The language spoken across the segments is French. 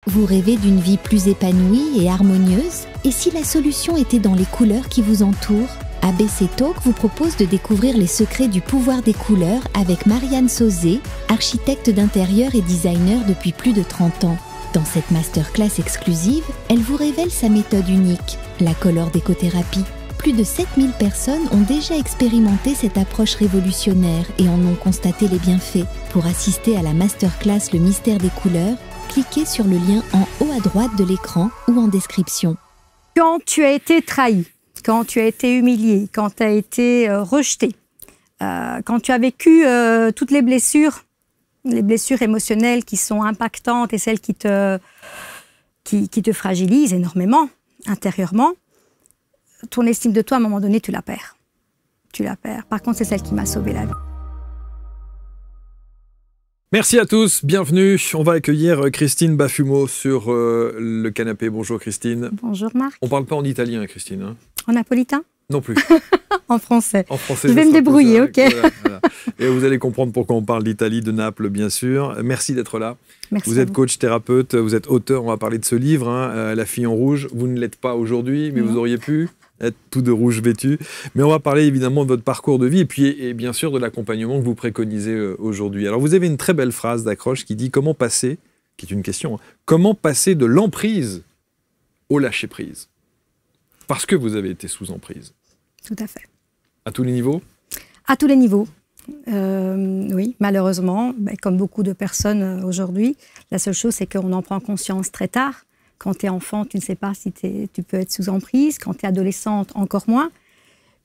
Vous rêvez d'une vie plus épanouie et harmonieuse? Et si la solution était dans les couleurs qui vous entourent? ABC Talk vous propose de découvrir les secrets du pouvoir des couleurs avec Marianne Sauzé, architecte d'intérieur et designer depuis plus de 30 ans. Dans cette masterclass exclusive, elle vous révèle sa méthode unique, la Color Décothérapie. Plus de 7000 personnes ont déjà expérimenté cette approche révolutionnaire et en ont constaté les bienfaits. Pour assister à la masterclass Le mystère des couleurs, cliquez sur le lien en haut à droite de l'écran ou en description. Quand tu as été trahi, quand tu as été humilié, quand tu as été rejeté, quand tu as vécu toutes les blessures émotionnelles qui sont impactantes et celles qui te fragilisent énormément intérieurement, ton estime de toi, à un moment donné, tu la perds. Tu la perds. Par contre, c'est celle qui m'a sauvé la vie. Merci à tous, bienvenue. On va accueillir Christine Bafumo sur le canapé. Bonjour Christine. Bonjour Marc. On parle pas en italien, Christine, hein? En napolitain? Non plus. En français. En français. Je vais me débrouiller, ok. Voilà. Et vous allez comprendre pourquoi on parle d'Italie, de Naples, bien sûr. Merci d'être là. Merci. Vous êtes coach, thérapeute, vous êtes auteur. On va parler de ce livre, hein, La fille en rouge. Vous ne l'êtes pas aujourd'hui, mais vous auriez pu être tout de rouge vêtu. Mais on va parler évidemment de votre parcours de vie et bien sûr de l'accompagnement que vous préconisez aujourd'hui. Alors vous avez une très belle phrase d'accroche qui dit comment passer, qui est une question, hein, comment passer de l'emprise au lâcher-prise? Parce que vous avez été sous emprise. Tout à fait. À tous les niveaux? À tous les niveaux. Oui, malheureusement, comme beaucoup de personnes aujourd'hui, la seule chose c'est qu'on en prend conscience très tard. Quand tu es enfant, tu ne sais pas si tu peux être sous emprise. Quand tu es adolescente, encore moins.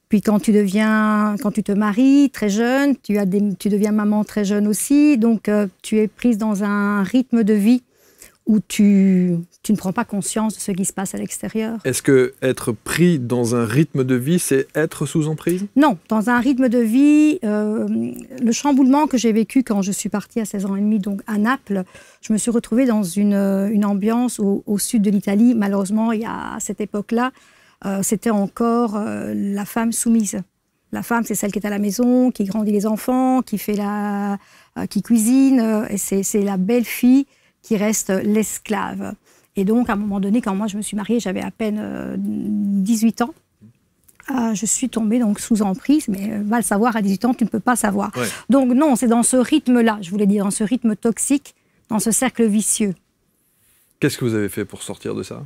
Puis quand tu te maries très jeune, tu deviens maman très jeune aussi. Donc, tu es prise dans un rythme de vie où tu ne prends pas conscience de ce qui se passe à l'extérieur. Est-ce que être pris dans un rythme de vie, c'est être sous emprise? Non, dans un rythme de vie, le chamboulement que j'ai vécu quand je suis partie à 16 ans et demi, donc à Naples, je me suis retrouvée dans une ambiance au sud de l'Italie. Malheureusement, à cette époque-là, c'était encore la femme soumise. La femme, c'est celle qui est à la maison, qui grandit les enfants, qui cuisine, et c'est la belle-fille qui reste l'esclave. Et donc, à un moment donné, quand moi je me suis mariée, j'avais à peine 18 ans. Je suis tombée donc sous emprise, mais va le savoir, à 18 ans, tu ne peux pas savoir. Ouais. Donc non, c'est dans ce rythme-là, je voulais dire, dans ce rythme toxique, dans ce cercle vicieux. Qu'est-ce que vous avez fait pour sortir de ça?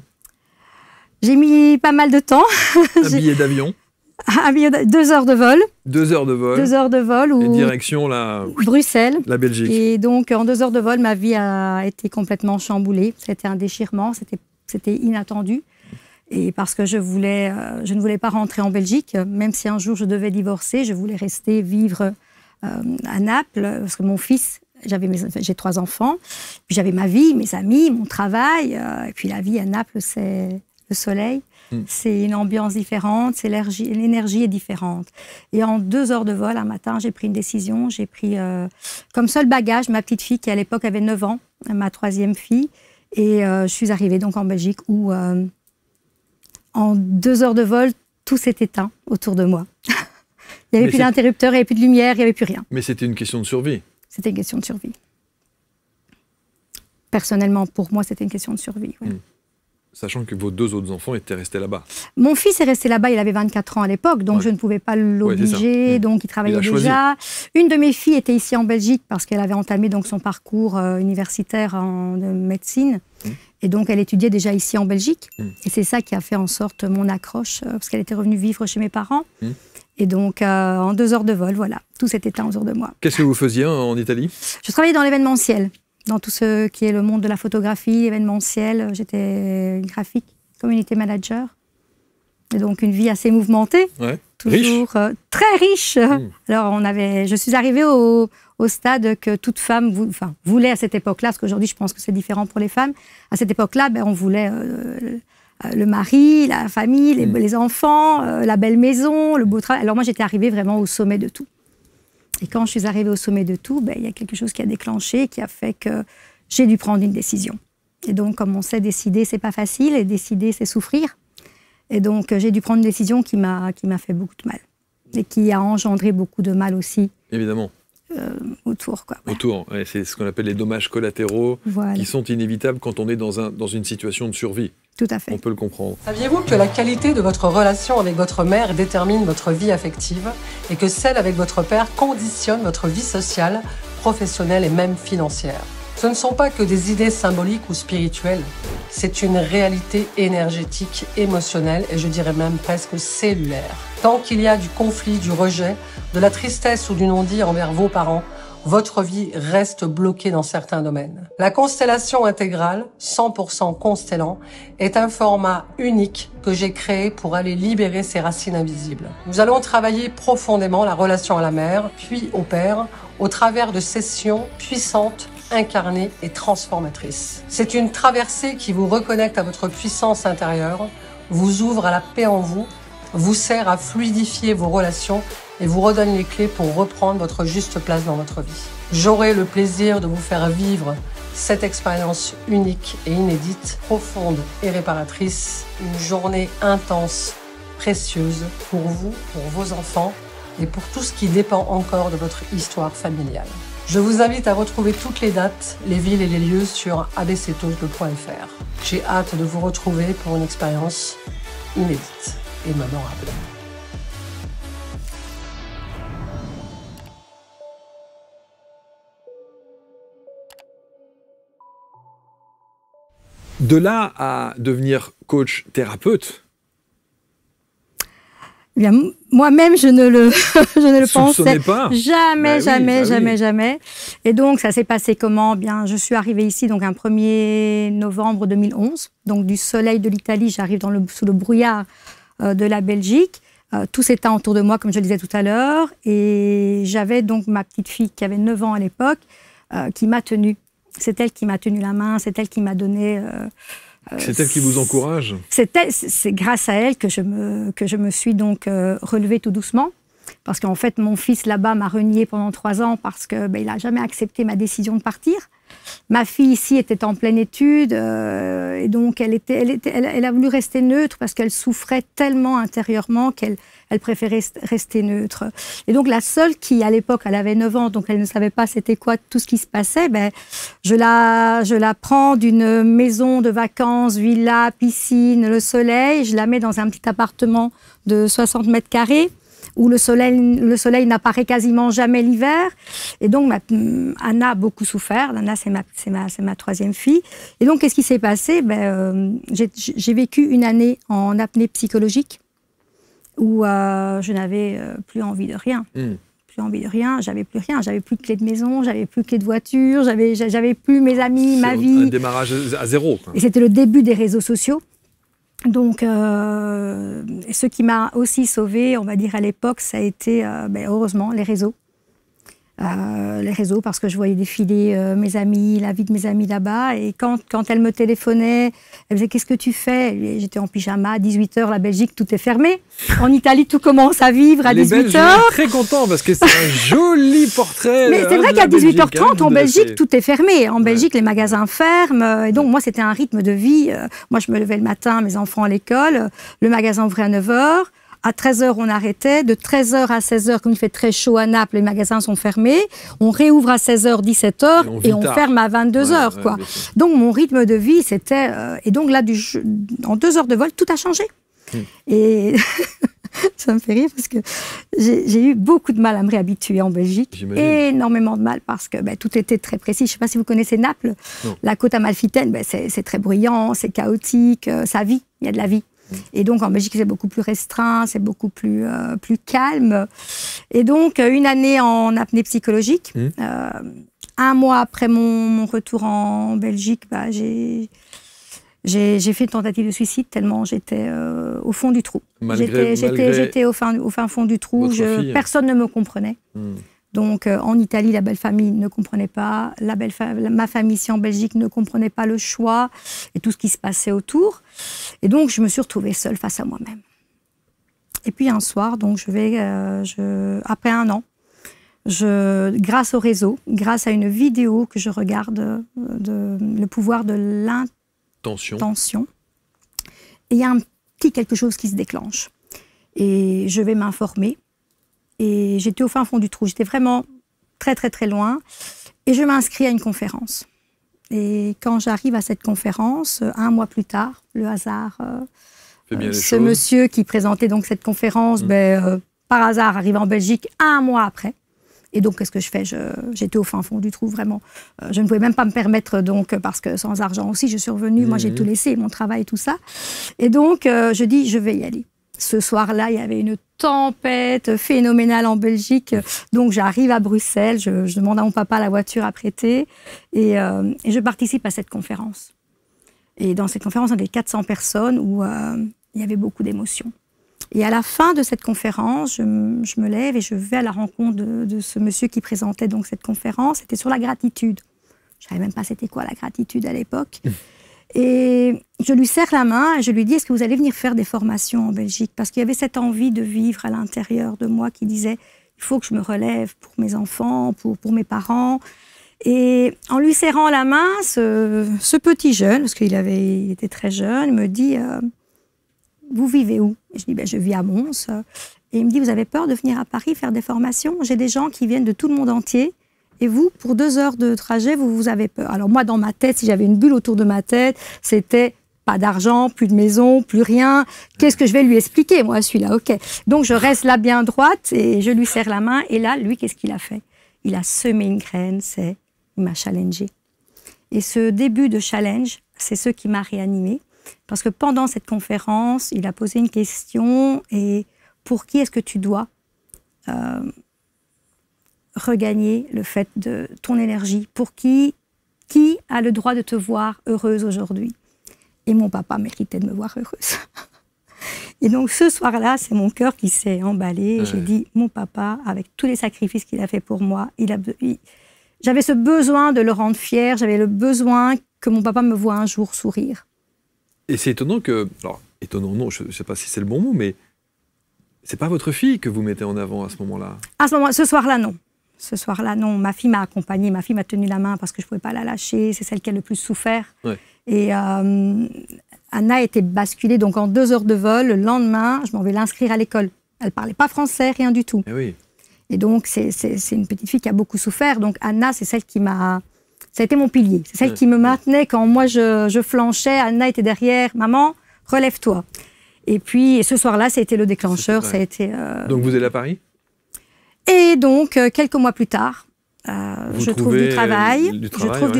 J'ai mis pas mal de temps. Un billet d'avion? 2 heures de vol. 2 heures de vol. 2 heures de vol. Et direction Bruxelles. La Belgique. Et donc, en 2 heures de vol, ma vie a été complètement chamboulée. C'était un déchirement, c'était inattendu. Et parce que je ne voulais pas rentrer en Belgique, même si un jour je devais divorcer, je voulais rester vivre à Naples, parce que mon fils, j'ai 3 enfants, puis j'avais ma vie, mes amis, mon travail, et puis la vie à Naples, c'est le soleil. C'est une ambiance différente, l'énergie est différente. Et en 2 heures de vol, un matin, j'ai pris une décision. J'ai pris comme seul bagage ma petite fille qui, à l'époque, avait 9 ans, ma 3e fille. Et je suis arrivée donc en Belgique où, en 2 heures de vol, tout s'est éteint autour de moi. Il n'y avait plus d'interrupteur, il n'y avait plus de lumière, il n'y avait plus rien. Mais c'était une question de survie. C'était une question de survie. Personnellement, pour moi, c'était une question de survie. Ouais. Sachant que vos 2 autres enfants étaient restés là-bas. Mon fils est resté là-bas, il avait 24 ans à l'époque, donc je ne pouvais pas l'obliger, donc il travaillait déjà. Une de mes filles était ici en Belgique parce qu'elle avait entamé donc son parcours universitaire de médecine. Et donc elle étudiait déjà ici en Belgique. Et c'est ça qui a fait en sorte mon accroche, parce qu'elle était revenue vivre chez mes parents. Et donc en 2 heures de vol, voilà, tout s'est éteint autour de moi. Qu'est-ce que vous faisiez en Italie? Je travaillais dans l'événementiel. Dans tout ce qui est le monde de la photographie, l'événementiel. J'étais graphique, community manager. Et donc une vie assez mouvementée. Ouais. Toujours riche. Très riche. Alors je suis arrivée au stade que toute femme voulait à cette époque-là, parce qu'aujourd'hui je pense que c'est différent pour les femmes. À cette époque-là, on voulait le mari, la famille, les enfants, la belle maison, le beau travail. Alors moi j'étais arrivée vraiment au sommet de tout. Et quand je suis arrivée au sommet de tout, il y a quelque chose qui a déclenché, qui a fait que j'ai dû prendre une décision. Et donc, comme on sait, décider, c'est pas facile, et décider, c'est souffrir. Et donc, j'ai dû prendre une décision qui m'a fait beaucoup de mal. Et qui a engendré beaucoup de mal aussi. Évidemment. autour. Quoi. Ouais. Autour, ouais, c'est ce qu'on appelle les dommages collatéraux qui sont inévitables quand on est dans une situation de survie. Tout à fait. On peut le comprendre. Saviez-vous que la qualité de votre relation avec votre mère détermine votre vie affective et que celle avec votre père conditionne votre vie sociale, professionnelle et même financière? Ce ne sont pas que des idées symboliques ou spirituelles, c'est une réalité énergétique, émotionnelle et je dirais même presque cellulaire. Tant qu'il y a du conflit, du rejet, de la tristesse ou du non-dit envers vos parents, votre vie reste bloquée dans certains domaines. La constellation intégrale, 100% constellant, est un format unique que j'ai créé pour aller libérer ces racines invisibles. Nous allons travailler profondément la relation à la mère, puis au père, au travers de sessions puissantes, incarnées et transformatrices. C'est une traversée qui vous reconnecte à votre puissance intérieure, vous ouvre à la paix en vous sert à fluidifier vos relations et vous redonne les clés pour reprendre votre juste place dans votre vie. J'aurai le plaisir de vous faire vivre cette expérience unique et inédite, profonde et réparatrice, une journée intense, précieuse pour vous, pour vos enfants et pour tout ce qui dépend encore de votre histoire familiale. Je vous invite à retrouver toutes les dates, les villes et les lieux sur abctalk.fr. J'ai hâte de vous retrouver pour une expérience inédite et mémorable. De là à devenir coach thérapeute, eh bien, moi-même, je ne le pensais pas. Jamais. Et donc, ça s'est passé comment? Bien, je suis arrivée ici donc un 1er novembre 2011. Donc, du soleil de l'Italie, j'arrive sous le brouillard de la Belgique. Tout s'éteint autour de moi, comme je le disais tout à l'heure. Et j'avais donc ma petite fille qui avait 9 ans à l'époque, qui m'a tenue. C'est elle qui m'a tenu la main, c'est elle qui m'a donné... c'est elle qui vous encourage? C'est grâce à elle que je me suis donc relevée tout doucement. Parce qu'en fait, mon fils là-bas m'a renié pendant 3 ans parce qu'il n'a jamais accepté ma décision de partir. Ma fille ici était en pleine étude et donc elle a voulu rester neutre parce qu'elle souffrait tellement intérieurement qu'elle préférait rester neutre. Et donc la seule qui, à l'époque, elle avait 9 ans, donc elle ne savait pas c'était quoi tout ce qui se passait, je la prends d'une maison de vacances, villa, piscine, le soleil, je la mets dans un petit appartement de 60 mètres carrés, où le soleil n'apparaît quasiment jamais l'hiver. Et donc, Anna a beaucoup souffert. Anna, c'est ma 3e fille. Et donc, qu'est-ce qui s'est passé? J'ai vécu une année en apnée psychologique où je n'avais plus envie de rien. Plus envie de rien, j'avais plus rien. J'avais plus de clé de maison, j'avais plus de clé de voiture, j'avais plus mes amis, ma vie. Un démarrage à zéro, quoi. Et c'était le début des réseaux sociaux. Donc, ce qui m'a aussi sauvée, on va dire à l'époque, ça a été, heureusement, les réseaux. Les réseaux, parce que je voyais défiler mes amis, la vie de mes amis là-bas. Et quand elle me téléphonait, elle me disait « Qu'est-ce que tu fais ?» J'étais en pyjama, à 18h, la Belgique, tout est fermé. En Italie, tout commence à vivre à 18h. Les Belges sont très contents parce que c'est un joli portrait. Mais c'est vrai qu'à 18h30, en Belgique, tout est fermé. En Belgique, les magasins ferment. Et donc, moi, c'était un rythme de vie. Moi, je me levais le matin, mes enfants à l'école. Le magasin ouvrait à 9h. À 13h, on arrêtait. De 13h à 16h, comme il fait très chaud à Naples, les magasins sont fermés. On réouvre à 16h, 17h et on ferme à 22h. Quoi. Donc, mon rythme de vie, c'était... et donc, là, en 2 heures de vol, tout a changé. Et ça me fait rire parce que j'ai eu beaucoup de mal à me réhabituer en Belgique. Énormément de mal parce que tout était très précis. Je ne sais pas si vous connaissez Naples. Non. La côte amalfitaine, c'est très bruyant, c'est chaotique, ça vit, il y a de la vie. Et donc, en Belgique, c'est beaucoup plus restreint, c'est beaucoup plus calme. Et donc, une année en apnée psychologique. 1 mois après mon retour en Belgique, j'ai fait une tentative de suicide tellement j'étais au fond du trou. J'étais au fin fond du trou. Personne ne me comprenait. Donc, en Italie, la belle famille ne comprenait pas. Ma famille ici en Belgique ne comprenait pas le choix et tout ce qui se passait autour. Et donc, je me suis retrouvée seule face à moi-même. Et puis, un soir, donc, après 1 an, grâce au réseau, grâce à une vidéo que je regarde, le pouvoir de l'intention, et il y a un petit quelque chose qui se déclenche. Et je vais m'informer. Et j'étais au fin fond du trou. J'étais vraiment très très très loin. Et je m'inscris à une conférence. Et quand j'arrive à cette conférence, 1 mois plus tard, le hasard, ce monsieur qui présentait donc cette conférence, par hasard, arrive en Belgique 1 mois après. Et donc, qu'est-ce que je fais? J'étais au fin fond du trou, vraiment. Je ne pouvais même pas me permettre, donc, parce que sans argent aussi, je suis revenue. Moi, j'ai tout laissé, mon travail, tout ça. Et donc, je dis, je vais y aller. Ce soir-là, il y avait une tempête phénoménale en Belgique. Donc, j'arrive à Bruxelles, je demande à mon papa la voiture à prêter et je participe à cette conférence. Et dans cette conférence, on avait 400 personnes où il y avait beaucoup d'émotions. Et à la fin de cette conférence, je me lève et je vais à la rencontre de ce monsieur qui présentait donc cette conférence. C'était sur la gratitude. Je ne savais même pas c'était quoi la gratitude à l'époque. Et je lui serre la main et je lui dis, est-ce que vous allez venir faire des formations en Belgique? Parce qu'il y avait cette envie de vivre à l'intérieur de moi qui disait, il faut que je me relève pour mes enfants, pour mes parents. Et en lui serrant la main, ce petit jeune, parce qu'il était très jeune, me dit, vous vivez où? Et je dis, je vis à Mons. Et il me dit, vous avez peur de venir à Paris faire des formations? J'ai des gens qui viennent de tout le monde entier. Et vous, pour 2 heures de trajet, vous avez peur. Alors moi, dans ma tête, si j'avais une bulle autour de ma tête, c'était pas d'argent, plus de maison, plus rien. Qu'est-ce que je vais lui expliquer, moi, celui-là? Ok. Donc je reste là bien droite et je lui serre la main. Et là, lui, qu'est-ce qu'il a fait? Il a semé une graine, il m'a challengé. Et ce début de challenge, c'est ce qui m'a réanimée. Parce que pendant cette conférence, il a posé une question. Et pour qui est-ce que tu dois regagner le fait de ton énergie? Pour qui a le droit de te voir heureuse aujourd'hui? Et mon papa méritait de me voir heureuse. Et donc ce soir-là, c'est mon cœur qui s'est emballé. J'ai dit, mon papa, avec tous les sacrifices qu'il a fait pour moi, j'avais ce besoin de le rendre fier, j'avais le besoin que mon papa me voie un jour sourire. Et c'est étonnant que... Alors, étonnant, non, je ne sais pas si c'est le bon mot, mais c'est pas votre fille que vous mettez en avant à ce moment-là? Ce soir-là, non. Ce soir-là, non. Ma fille m'a accompagnée, ma fille m'a tenu la main parce que je ne pouvais pas la lâcher. C'est celle qui a le plus souffert. Ouais. Et Anna était basculée donc en 2 heures de vol. Le lendemain, je m'en vais l'inscrire à l'école. Elle ne parlait pas français, rien du tout. Et oui. Et donc, c'est une petite fille qui a beaucoup souffert. Donc, Anna, c'est celle qui m'a... Ça a été mon pilier. C'est celle qui me maintenait quand moi, je flanchais. Anna était derrière. Maman, relève-toi. Et puis, ce soir-là, ça a été le déclencheur. Ça a été, Donc, vous allez à Paris? Et donc, quelques mois plus tard, je trouve du travail. Du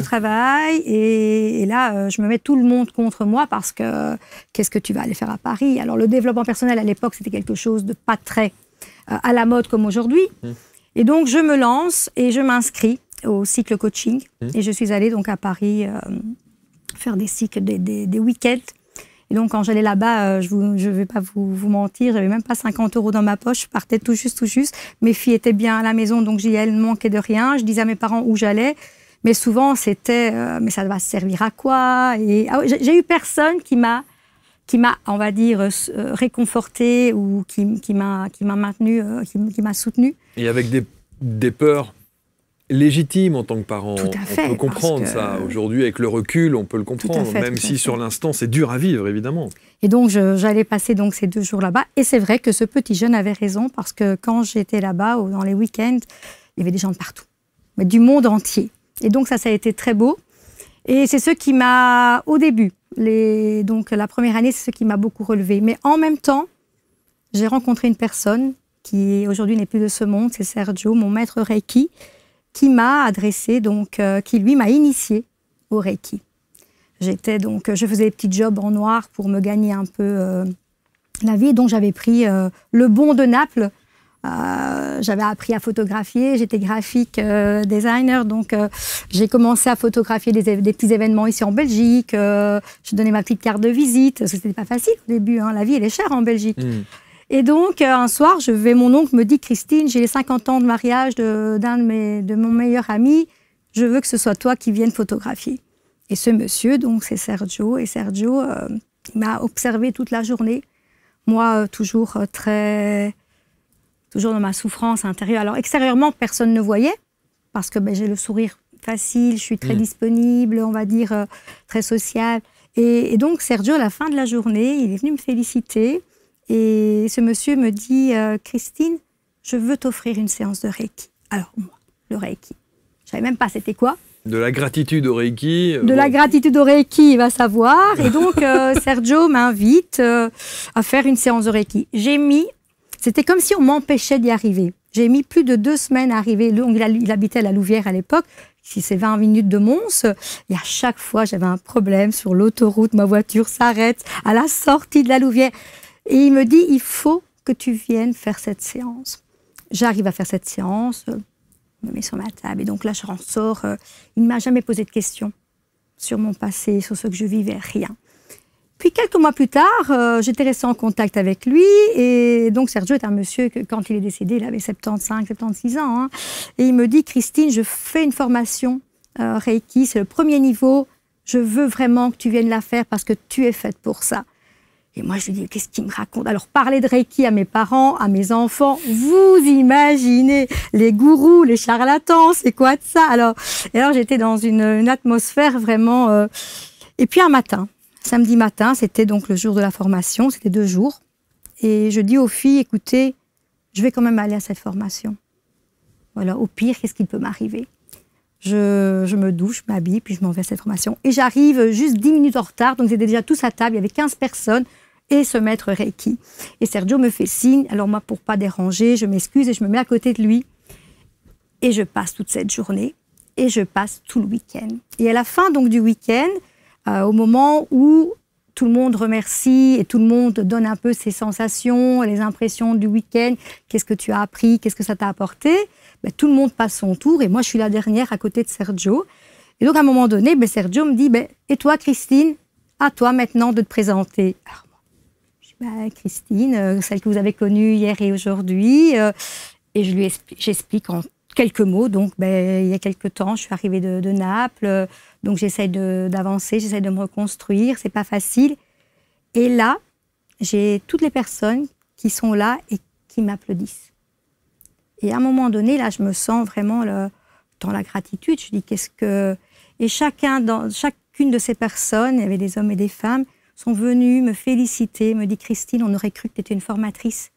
travail. Et là, je me mets tout le monde contre moi parce que qu'est-ce que tu vas aller faire à Paris? Alors, le développement personnel, à l'époque, c'était quelque chose de pas très à la mode comme aujourd'hui. Et donc, je me lance et je m'inscris au cycle coaching. Et je suis allée donc à Paris faire des cycles, des week-ends. Et donc, quand j'allais là-bas, je ne vais pas vous mentir, j'avais même pas 50 € dans ma poche, je partais tout juste. Mes filles étaient bien à la maison, donc elles ne manquaient de rien. Je disais à mes parents où j'allais, mais souvent, c'était « mais ça va servir à quoi ?» Et j'ai eu personne qui m'a, on va dire, réconfortée ou qui m'a maintenue, qui m'a soutenue. Et avec des peurs légitime en tant que parent. Tout à fait, on peut comprendre ça. Aujourd'hui, avec le recul, on peut le comprendre, même si sur l'instant, c'est dur à vivre, évidemment. Et donc, j'allais passer donc ces 2 jours là-bas. Et c'est vrai que ce petit jeune avait raison, parce que quand j'étais là-bas, dans les week-ends, il y avait des gens de partout, mais du monde entier. Et donc, ça a été très beau. Et c'est ce qui m'a, au début, donc la première année, c'est ce qui m'a beaucoup relevé. Mais en même temps, j'ai rencontré une personne qui aujourd'hui n'est plus de ce monde, c'est Sergio, mon maître Reiki, qui m'a adressé, donc, qui lui m'a initié au Reiki. Je faisais des petits jobs en noir pour me gagner un peu la vie. Donc j'avais pris le bon de Naples. J'avais appris à photographier, j'étais graphique designer, donc j'ai commencé à photographier des petits événements ici en Belgique. Je donnais ma petite carte de visite. C'était pas facile au début, hein. La vie elle est chère en Belgique. Et donc, un soir, mon oncle me dit, Christine, j'ai les 50 ans de mariage de mon meilleur ami, je veux que ce soit toi qui viennes photographier. Et ce monsieur, donc, c'est Sergio. Et Sergio m'a observé toute la journée. Moi, toujours dans ma souffrance intérieure. Alors, extérieurement, personne ne voyait, parce que j'ai le sourire facile, je suis très disponible, on va dire, très sociale. Et donc, Sergio, à la fin de la journée, il est venu me féliciter. Et ce monsieur me dit, Christine, je veux t'offrir une séance de Reiki. Alors moi, le Reiki. Je savais même pas c'était quoi. De la gratitude au Reiki. De la gratitude au Reiki, il va savoir. Et donc, Sergio m'invite à faire une séance de Reiki. C'était comme si on m'empêchait d'y arriver. J'ai mis plus de 2 semaines à arriver. Donc, il habitait à la Louvière à l'époque. Si c'est 20 minutes de Mons, et à chaque fois, j'avais un problème sur l'autoroute. Ma voiture s'arrête à la sortie de la Louvière. Et il me dit, il faut que tu viennes faire cette séance. J'arrive à faire cette séance, je me mets sur ma table. Et donc là, je ressors. Il ne m'a jamais posé de questions sur mon passé, sur ce que je vivais, rien. Puis quelques mois plus tard, j'étais restée en contact avec lui. Et donc Sergio est un monsieur que, quand il est décédé, il avait 75, 76 ans. Hein, et il me dit, Christine, je fais une formation Reiki, c'est le premier niveau. Je veux vraiment que tu viennes la faire parce que tu es faite pour ça. Et moi, je lui dis, qu'est-ce qu'il me raconte? Alors, parler de Reiki à mes parents, à mes enfants, vous imaginez les gourous, les charlatans, c'est quoi de ça? Alors j'étais dans une atmosphère vraiment... Et puis un matin, samedi matin, c'était donc le jour de la formation, c'était 2 jours. Et je dis aux filles, écoutez, je vais quand même aller à cette formation. Voilà, au pire, qu'est-ce qui peut m'arriver? Je me douche, je m'habille, puis je m'en vais à cette formation. Et j'arrive juste 10 minutes en retard, donc ils étaient déjà tous à table, il y avait 15 personnes, et ce maître Reiki. Et Sergio me fait signe, alors moi, pour pas déranger, je m'excuse et je me mets à côté de lui. Et je passe toute cette journée, et je passe tout le week-end. Et à la fin donc du week-end, au moment où tout le monde remercie et tout le monde donne un peu ses sensations, les impressions du week-end, qu'est-ce que tu as appris, qu'est-ce que ça t'a apporté, ben, tout le monde passe son tour et moi je suis la dernière à côté de Sergio. Et donc à un moment donné, ben, Sergio me dit, ben, et toi Christine, à toi maintenant de te présenter. Alors moi, je dis, ben, Christine, celle que vous avez connue hier et aujourd'hui, et j'explique en quelques mots. Donc ben, il y a quelques temps, je suis arrivée de Naples, donc j'essaie d'avancer, j'essaie de me reconstruire, c'est pas facile. Et là, j'ai toutes les personnes qui sont là et qui m'applaudissent. Et à un moment donné, là, je me sens vraiment dans la gratitude. Je dis, qu'est-ce que... Et chacune de ces personnes, il y avait des hommes et des femmes, sont venus me féliciter, me dire, Christine, on aurait cru que tu étais une formatrice.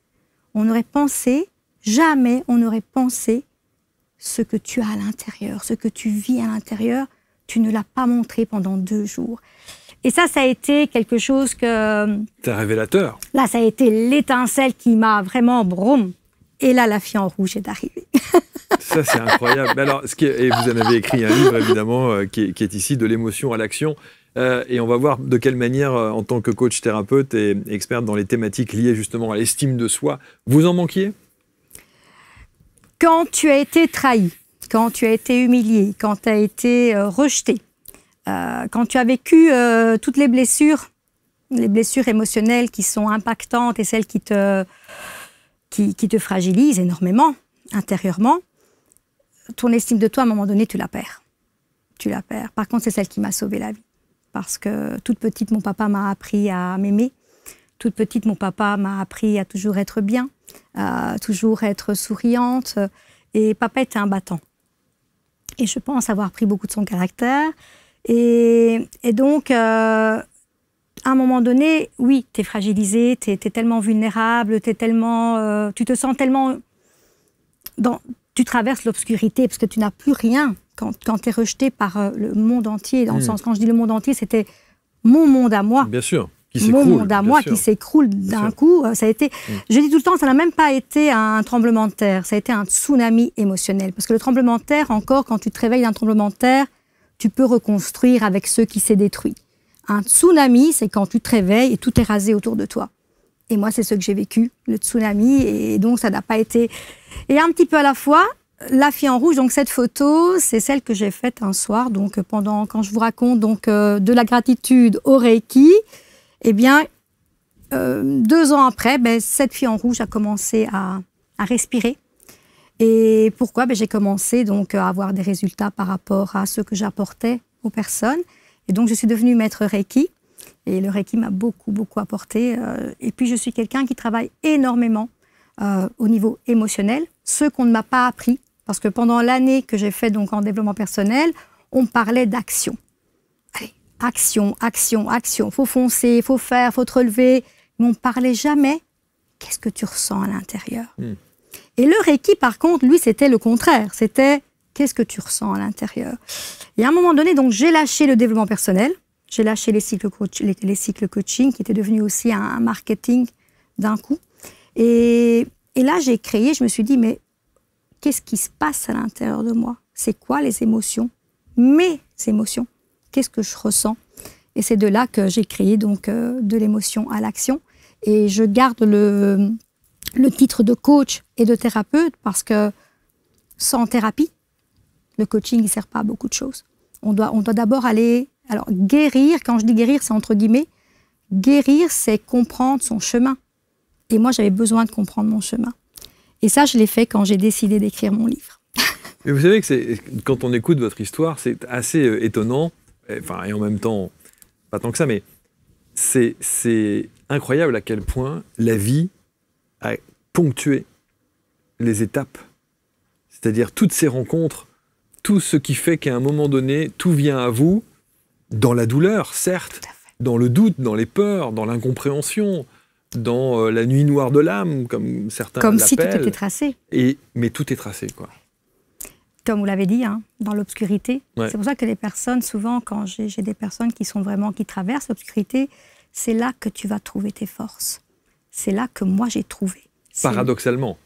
On aurait pensé, jamais on n'aurait pensé ce que tu as à l'intérieur, ce que tu vis à l'intérieur, tu ne l'as pas montré pendant 2 jours. Et ça a été quelque chose que... C'est révélateur. Là, ça a été l'étincelle qui m'a vraiment... Broum. Et là, la fille en rouge est arrivée. Ça, c'est incroyable. Mais alors, et vous en avez écrit un livre, évidemment, qui est ici, De l'émotion à l'action. Et on va voir de quelle manière, en tant que coach thérapeute et experte dans les thématiques liées justement à l'estime de soi, vous en manquiez? Quand tu as été trahi, quand tu as été humilié, quand tu as été rejeté, quand tu as vécu toutes les blessures émotionnelles qui sont impactantes et celles qui te fragilisent énormément intérieurement, ton estime de toi, à un moment donné, tu la perds. Tu la perds. Par contre, c'est celle qui m'a sauvé la vie. Parce que toute petite, mon papa m'a appris à m'aimer. Toute petite, mon papa m'a appris à toujours être bien, à toujours être souriante. Et papa était un battant. Et je pense avoir pris beaucoup de son caractère. Et donc, à un moment donné, oui, tu es fragilisé, tu es tellement vulnérable, tu te sens tellement... Tu traverses l'obscurité parce que tu n'as plus rien quand tu es rejeté par le monde entier. Dans le sens, quand je dis le monde entier, c'était mon monde à moi. Bien sûr. Mon monde à moi qui s'écroule d'un coup. Ça a été, je dis tout le temps, ça n'a même pas été un tremblement de terre, ça a été un tsunami émotionnel. Parce que le tremblement de terre, encore, quand tu te réveilles d'un tremblement de terre, tu peux reconstruire avec ceux qui s'est détruit. Un tsunami, c'est quand tu te réveilles et tout est rasé autour de toi. Et moi, c'est ce que j'ai vécu, le tsunami, et donc ça n'a pas été... Et un petit peu à la fois, la fille en rouge, donc cette photo, c'est celle que j'ai faite un soir, donc quand je vous raconte donc, de la gratitude au Reiki, eh bien, 2 ans après, cette fille en rouge a commencé à respirer. Et pourquoi? J'ai commencé donc à avoir des résultats par rapport à ce que j'apportais aux personnes. Et donc, je suis devenue maître Reiki. Et le Reiki m'a beaucoup, beaucoup apporté. Et puis, je suis quelqu'un qui travaille énormément au niveau émotionnel, ce qu'on ne m'a pas appris. Parce que pendant l'année que j'ai fait donc, en développement personnel, on parlait d'action. Allez, action, action, action. Faut foncer, faut faire, faut te relever. Mais on ne parlait jamais qu'est-ce que tu ressens à l'intérieur. Et le Reiki, par contre, lui, c'était le contraire. C'était Qu'est-ce que tu ressens à l'intérieur? Et à un moment donné, donc, j'ai lâché le développement personnel, j'ai lâché les cycles coaching, qui étaient devenus aussi un marketing d'un coup. Et là, j'ai créé, je me suis dit, mais qu'est-ce qui se passe à l'intérieur de moi? C'est quoi les émotions? Mes émotions? Qu'est-ce que je ressens? Et c'est de là que j'ai créé donc de l'émotion à l'action. Et je garde le titre de coach et de thérapeute parce que sans thérapie, le coaching, il ne sert pas à beaucoup de choses. On doit d'abord aller... Alors, guérir, quand je dis guérir, c'est entre guillemets. Guérir, c'est comprendre son chemin. Et moi, j'avais besoin de comprendre mon chemin. Et ça, je l'ai fait quand j'ai décidé d'écrire mon livre. Mais vous savez que quand on écoute votre histoire, c'est assez étonnant. Enfin, et en même temps, pas tant que ça, mais c'est incroyable à quel point la vie a ponctué les étapes. C'est-à-dire toutes ces rencontres, tout ce qui fait qu'à un moment donné, tout vient à vous, dans la douleur, certes, dans le doute, dans les peurs, dans l'incompréhension, dans la nuit noire de l'âme, comme certains l'appellent. Comme si tout était tracé. Mais tout est tracé, quoi. Comme vous l'avez dit, hein, dans l'obscurité. Ouais. C'est pour ça que les personnes, souvent, quand j'ai des personnes qui traversent l'obscurité, c'est là que tu vas trouver tes forces. C'est là que moi, j'ai trouvé. Paradoxalement.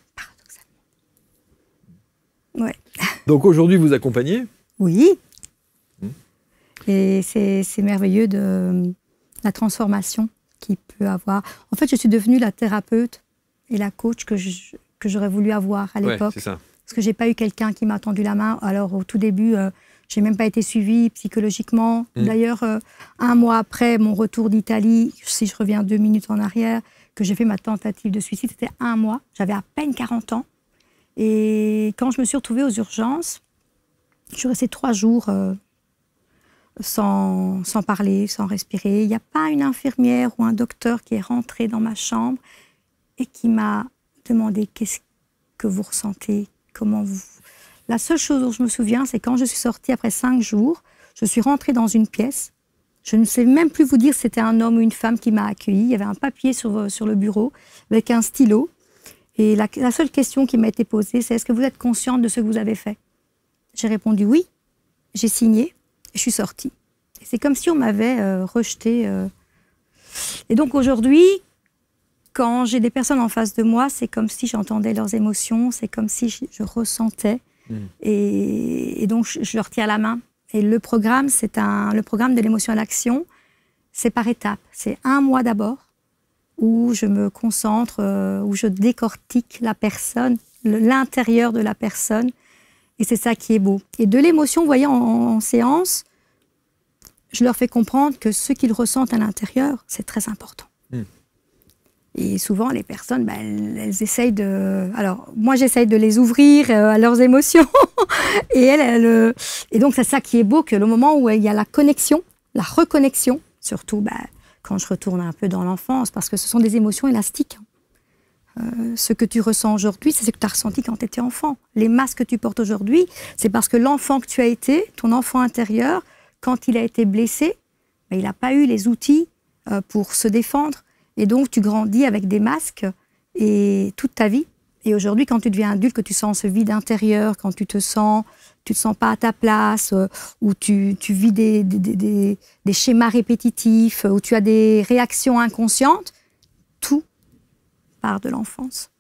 Ouais. Donc aujourd'hui, vous accompagnez? Oui. Et c'est merveilleux de la transformation qu'il peut avoir. En fait, je suis devenue la thérapeute et la coach que j'aurais voulu avoir à l'époque. C'est ça. Parce que je n'ai pas eu quelqu'un qui m'a tendu la main. Alors, au tout début, je n'ai même pas été suivie psychologiquement. D'ailleurs, un mois après mon retour d'Italie, si je reviens 2 minutes en arrière, que j'ai fait ma tentative de suicide, c'était 1 mois. J'avais à peine 40 ans. Et quand je me suis retrouvée aux urgences, je suis restée 3 jours sans parler, sans respirer. Il n'y a pas une infirmière ou un docteur qui est rentré dans ma chambre et qui m'a demandé qu'est-ce que vous ressentez, comment vous... La seule chose dont je me souviens, c'est quand je suis sortie après 5 jours, je suis rentrée dans une pièce. Je ne sais même plus vous dire si c'était un homme ou une femme qui m'a accueillie. Il y avait un papier sur le bureau avec un stylo. Et la seule question qui m'a été posée, c'est: est-ce que vous êtes consciente de ce que vous avez fait? J'ai répondu oui. J'ai signé et je suis sortie. Et c'est comme si on m'avait rejetée. Et donc aujourd'hui, quand j'ai des personnes en face de moi, c'est comme si j'entendais leurs émotions, c'est comme si je ressentais. Et donc je leur tiens la main. Et le programme, le programme de l'émotion à l'action, c'est par étapes. C'est 1 mois d'abord, où je me concentre, où je décortique la personne, l'intérieur de la personne. Et c'est ça qui est beau. Et de l'émotion, vous voyez, en séance, je leur fais comprendre que ce qu'ils ressentent à l'intérieur, c'est très important. Et souvent, les personnes, elles essayent de... Alors, moi, j'essaye de les ouvrir à leurs émotions. Et et donc, c'est ça qui est beau, que le moment où il y a la connexion, la reconnexion, surtout quand je retourne un peu dans l'enfance, parce que ce sont des émotions élastiques. Ce que tu ressens aujourd'hui, c'est ce que tu as ressenti quand tu étais enfant. Les masques que tu portes aujourd'hui, c'est parce que l'enfant que tu as été, ton enfant intérieur, quand il a été blessé, il n'a pas eu les outils pour se défendre. Et donc, tu grandis avec des masques et toute ta vie. Et aujourd'hui, quand tu deviens adulte, que tu sens ce vide intérieur, quand tu te sens pas à ta place, où tu vis des schémas répétitifs, où tu as des réactions inconscientes, tout part de l'enfance.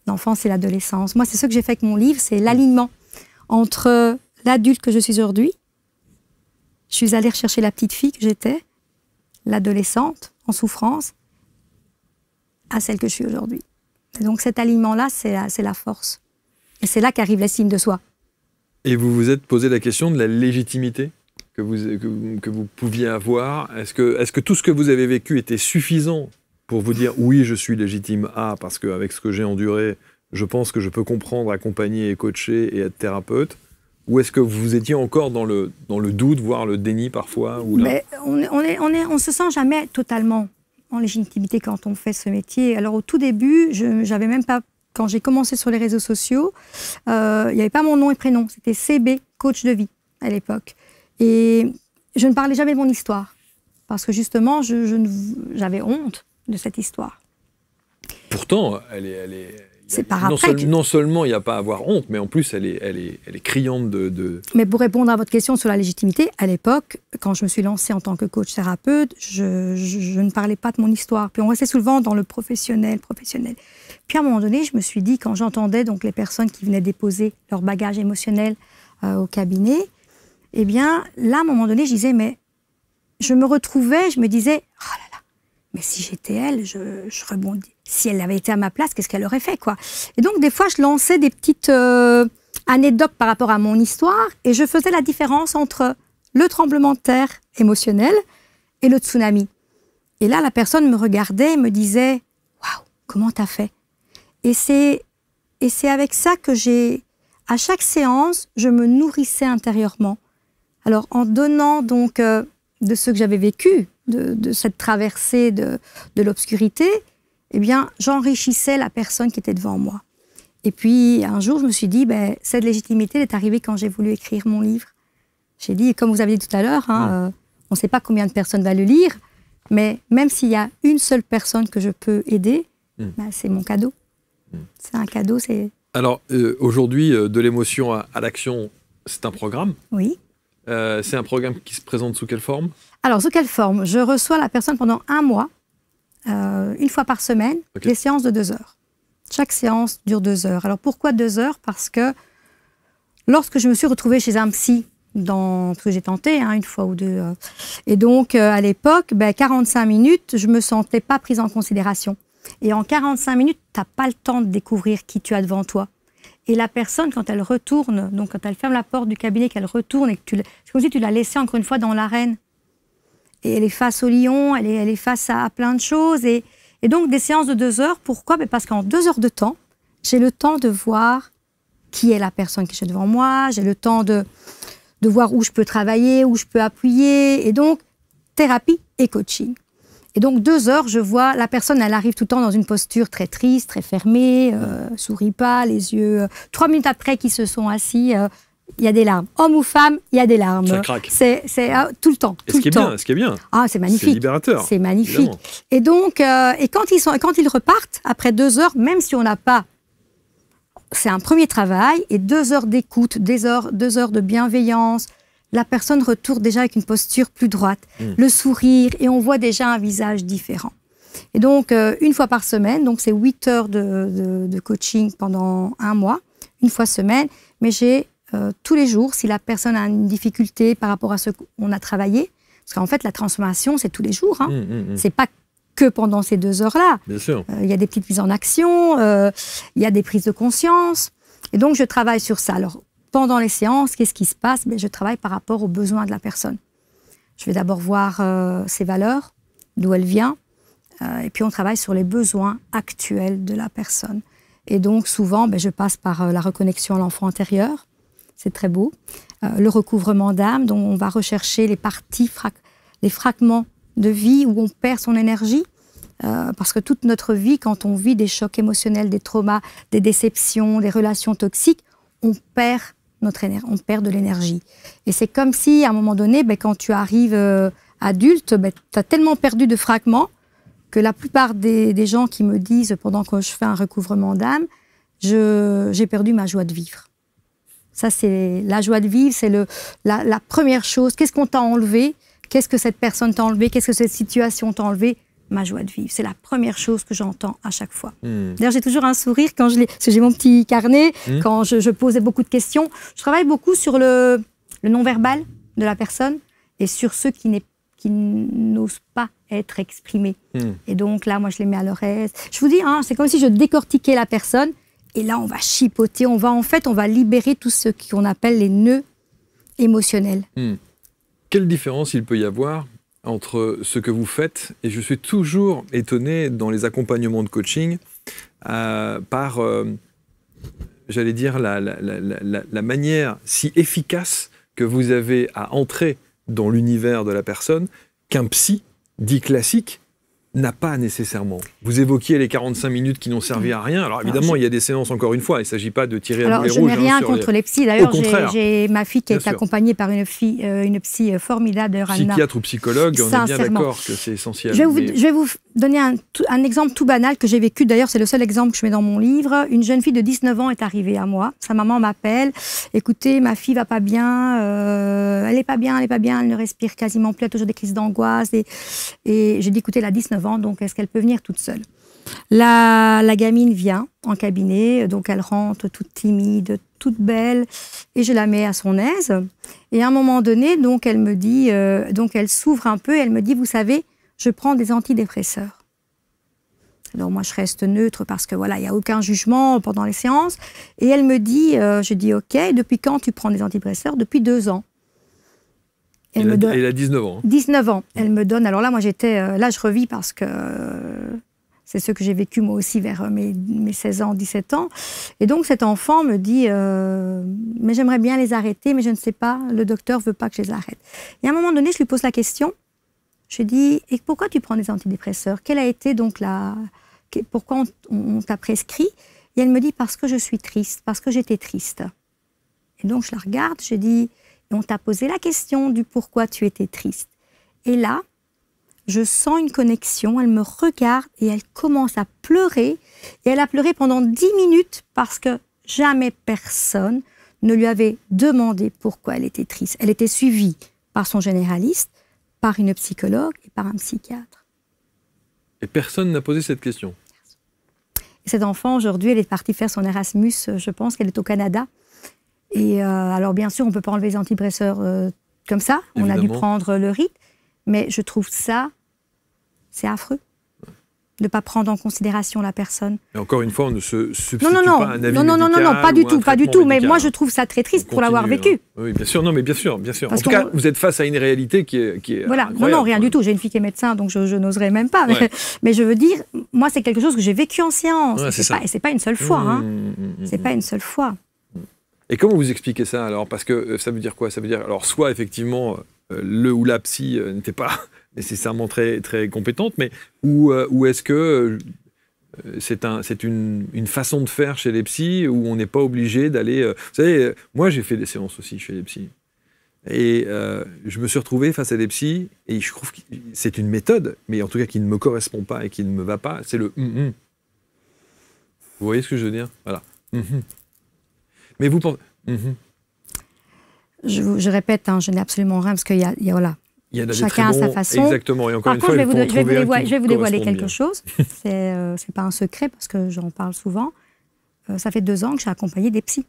L'enfance et l'adolescence. Moi, c'est ce que j'ai fait avec mon livre, c'est l'alignement entre l'adulte que je suis aujourd'hui. Je suis allée rechercher la petite fille que j'étais, l'adolescente en souffrance, à celle que je suis aujourd'hui. Et donc cet alignement-là, c'est la force. Et c'est là qu'arrive l'estime de soi. Et vous vous êtes posé la question de la légitimité que vous pouviez avoir. Est-ce que tout ce que vous avez vécu était suffisant pour vous dire « oui, je suis légitime à », parce qu'avec ce que j'ai enduré, je pense que je peux comprendre, accompagner et coacher et être thérapeute? Ou est-ce que vous étiez encore dans le doute, voire le déni parfois Mais on se sent jamais totalement en légitimité quand on fait ce métier. Alors au tout début, j'avais même pas, quand j'ai commencé sur les réseaux sociaux, il n'y avait pas mon nom et prénom, c'était CB, coach de vie à l'époque. Et je ne parlais jamais de mon histoire, parce que justement, j'avais honte de cette histoire. Pourtant, elle est C'est par après. Non seulement il n'y a pas à avoir honte, mais en plus elle est criante de... Mais pour répondre à votre question sur la légitimité, à l'époque, quand je me suis lancée en tant que coach thérapeute, je ne parlais pas de mon histoire. Puis on restait souvent dans le professionnel. Puis à un moment donné, je me suis dit, quand j'entendais donc les personnes qui venaient déposer leur bagage émotionnel au cabinet, eh bien là, à un moment donné, je disais, mais je me retrouvais, je me disais, oh là là, mais si j'étais elle, je rebondis. Si elle avait été à ma place, qu'est-ce qu'elle aurait fait, quoi? Et donc, des fois, je lançais des petites anecdotes par rapport à mon histoire et je faisais la différence entre le tremblement de terre émotionnel et le tsunami. Et là, la personne me regardait et me disait « Waouh, comment t'as fait ?» Et c'est avec ça que à chaque séance, je me nourrissais intérieurement. Alors, en donnant donc de ce que j'avais vécu, de cette traversée de l'obscurité, eh bien, j'enrichissais la personne qui était devant moi. Et puis, un jour, je me suis dit, cette légitimité est arrivée quand j'ai voulu écrire mon livre. J'ai dit, comme vous avez dit tout à l'heure, on ne sait pas combien de personnes va le lire, mais même s'il y a une seule personne que je peux aider, c'est mon cadeau. C'est un cadeau, c'est... Alors, aujourd'hui, de l'émotion à l'action, c'est un programme. Oui. C'est un programme qui se présente sous quelle forme? Alors, sous quelle forme? Je reçois la personne pendant 1 mois, une fois par semaine, des séances de 2 heures. Chaque séance dure 2 heures. Alors, pourquoi 2 heures? Parce que lorsque je me suis retrouvée chez un psy, parce que j'ai tenté une fois ou deux, et donc à l'époque, 45 minutes, je ne me sentais pas prise en considération. Et en 45 minutes, tu n'as pas le temps de découvrir qui tu as devant toi. Et la personne, quand elle retourne, donc quand elle ferme la porte du cabinet, qu'elle retourne, et que c'est comme si tu l'as laissée encore une fois dans l'arène. Et elle est face au lion, elle est face à plein de choses. Et donc des séances de 2 heures, pourquoi? Parce qu'en 2 heures de temps, j'ai le temps de voir qui est la personne qui est devant moi, j'ai le temps de voir où je peux travailler, où je peux appuyer. Et donc, thérapie et coaching. Et donc, 2 heures, je vois la personne, elle arrive tout le temps dans une posture très triste, très fermée, sourit pas, les yeux... 3 minutes après qu'ils se sont assis, il y a des larmes. Homme ou femme, il y a des larmes. Ça craque. C'est tout le temps. Ce qui est bien. Ah, c'est magnifique. C'est libérateur. C'est magnifique. Évidemment. Et donc, quand ils repartent, après 2 heures, même si on n'a pas... C'est un premier travail, et 2 heures d'écoute, 2 heures de bienveillance. La personne retourne déjà avec une posture plus droite, le sourire, et on voit déjà un visage différent. Et donc, 1 fois par semaine, donc c'est 8 heures de coaching pendant 1 mois, 1 fois semaine, mais j'ai tous les jours, si la personne a une difficulté par rapport à ce qu'on a travaillé, parce qu'en fait, la transformation, c'est tous les jours, c'est pas que pendant ces 2 heures-là. Bien sûr. Il y a des petites mises en action, il y a des prises de conscience, et donc je travaille sur ça. Alors, pendant les séances, qu'est-ce qui se passe? Je travaille par rapport aux besoins de la personne. Je vais d'abord voir ses valeurs, d'où elle vient, et puis on travaille sur les besoins actuels de la personne. Et donc souvent, je passe par la reconnexion à l'enfant intérieur, c'est très beau, le recouvrement d'âme, dont on va rechercher les parties, les fragments de vie où on perd son énergie, parce que toute notre vie, quand on vit des chocs émotionnels, des traumas, des déceptions, des relations toxiques, on perd on perd de l'énergie. Et c'est comme si, à un moment donné, quand tu arrives adulte, tu as tellement perdu de fragments que la plupart des gens qui me disent, pendant que je fais un recouvrement d'âme, j'ai perdu ma joie de vivre. Ça, c'est la joie de vivre, c'est la première chose. Qu'est-ce qu'on t'a enlevé? Qu'est-ce que cette personne t'a enlevé? Qu'est-ce que cette situation t'a enlevé? Ma joie de vivre. C'est la première chose que j'entends à chaque fois. D'ailleurs, j'ai toujours un sourire quand parce que j'ai mon petit carnet, quand je posais beaucoup de questions. Je travaille beaucoup sur le non-verbal de la personne et sur ceux qui n'osent pas être exprimés. Et donc là, moi, je les mets à leur aise. Je vous dis, c'est comme si je décortiquais la personne et là, on va chipoter, on va libérer tout ce qu'on appelle les nœuds émotionnels. Quelle différence il peut y avoir entre ce que vous faites, et je suis toujours étonné dans les accompagnements de coaching par, j'allais dire, la manière si efficace que vous avez à entrer dans l'univers de la personne, qu'un psy dit classique n'a pas nécessairement. Vous évoquiez les 45 minutes qui n'ont servi à rien. Alors évidemment, il y a des séances, encore une fois, il ne s'agit pas de tirer à boulet rouge. Je n'ai rien contre les psys. D'ailleurs, j'ai ma fille qui est sûr. accompagnée par une psy formidable, Anna. Psychiatre ou psychologue, on est bien d'accord que c'est essentiel. Je vais vous donner un exemple tout banal que j'ai vécu. D'ailleurs, c'est le seul exemple que je mets dans mon livre. Une jeune fille de 19 ans est arrivée à moi. Sa maman m'appelle. Écoutez, ma fille va pas bien. Elle n'est pas bien, elle ne respire quasiment plus. Elle a toujours des crises d'angoisse. Et j'ai dit, écoutez, elle a 19 ans, donc est-ce qu'elle peut venir toute seule? La gamine vient en cabinet, donc elle rentre toute timide, toute belle, et je la mets à son aise. Et à un moment donné, donc elle me dit, donc elle s'ouvre un peu, et elle me dit, vous savez, je prends des antidépresseurs. Alors moi, je reste neutre parce que voilà, il n'y a aucun jugement pendant les séances. Et elle me dit, je dis, ok, depuis quand tu prends des antidépresseurs? Depuis 2 ans. Elle a 19 ans. 19 ans. Elle me donne. Alors là, moi, là, je revis parce que c'est ce que j'ai vécu moi aussi vers mes 16 ans, 17 ans. Et donc, cet enfant me dit mais j'aimerais bien les arrêter, mais je ne sais pas, le docteur ne veut pas que je les arrête. Et à un moment donné, je lui pose la question. Je lui dis et pourquoi tu prends des antidépresseurs? Quelle a été donc pourquoi on t'a prescrit? Et elle me dit parce que je suis triste, parce que j'étais triste. Et donc, je la regarde, je dis on t'a posé la question du pourquoi tu étais triste. Et là, je sens une connexion, elle me regarde et elle commence à pleurer. Et elle a pleuré pendant 10 minutes parce que jamais personne ne lui avait demandé pourquoi elle était triste. Elle était suivie par son généraliste, par une psychologue et par un psychiatre. Et personne n'a posé cette question. Et cet enfant, aujourd'hui, elle est partie faire son Erasmus, je pense qu'elle est au Canada. Et alors, bien sûr, on ne peut pas enlever les antidépresseurs comme ça. Évidemment. On a dû prendre le rythme. Mais je trouve ça, c'est affreux de ne pas prendre en considération la personne. Et encore une fois, on ne se substitue pas à un avis médical. Non, pas du tout, pas du tout. Mais moi, je trouve ça très triste pour l'avoir vécu. Oui, bien sûr, non, mais bien sûr. En tout cas, vous êtes face à une réalité qui est voilà, incroyable. Non, rien du tout. J'ai une fille qui est médecin, donc je n'oserais même pas. Ouais. Mais je veux dire, moi, c'est quelque chose que j'ai vécu en séance. Ouais, et c'est pas une seule fois. C'est pas une seule fois. Et comment vous expliquez ça alors? Parce que ça veut dire quoi? Ça veut dire, alors, soit effectivement, le ou la psy n'était pas nécessairement très, très compétente, mais ou est-ce que c'est une façon de faire chez les psys où on n'est pas obligé d'aller... vous savez, moi j'ai fait des séances aussi chez les psys. Et je me suis retrouvé face à des psys, et je trouve que c'est une méthode, mais en tout cas qui ne me correspond pas et qui ne me va pas, c'est le Vous voyez ce que je veux dire? Voilà. Mais vous pensez... Je répète, je n'ai absolument rien, parce qu'il y a voilà, chacun a sa façon. Exactement, et encore Par contre, je vais vous dévoiler quelque bien. chose. C'est pas un secret, parce que j'en parle souvent. Ça fait 2 ans que j'ai accompagné des psys.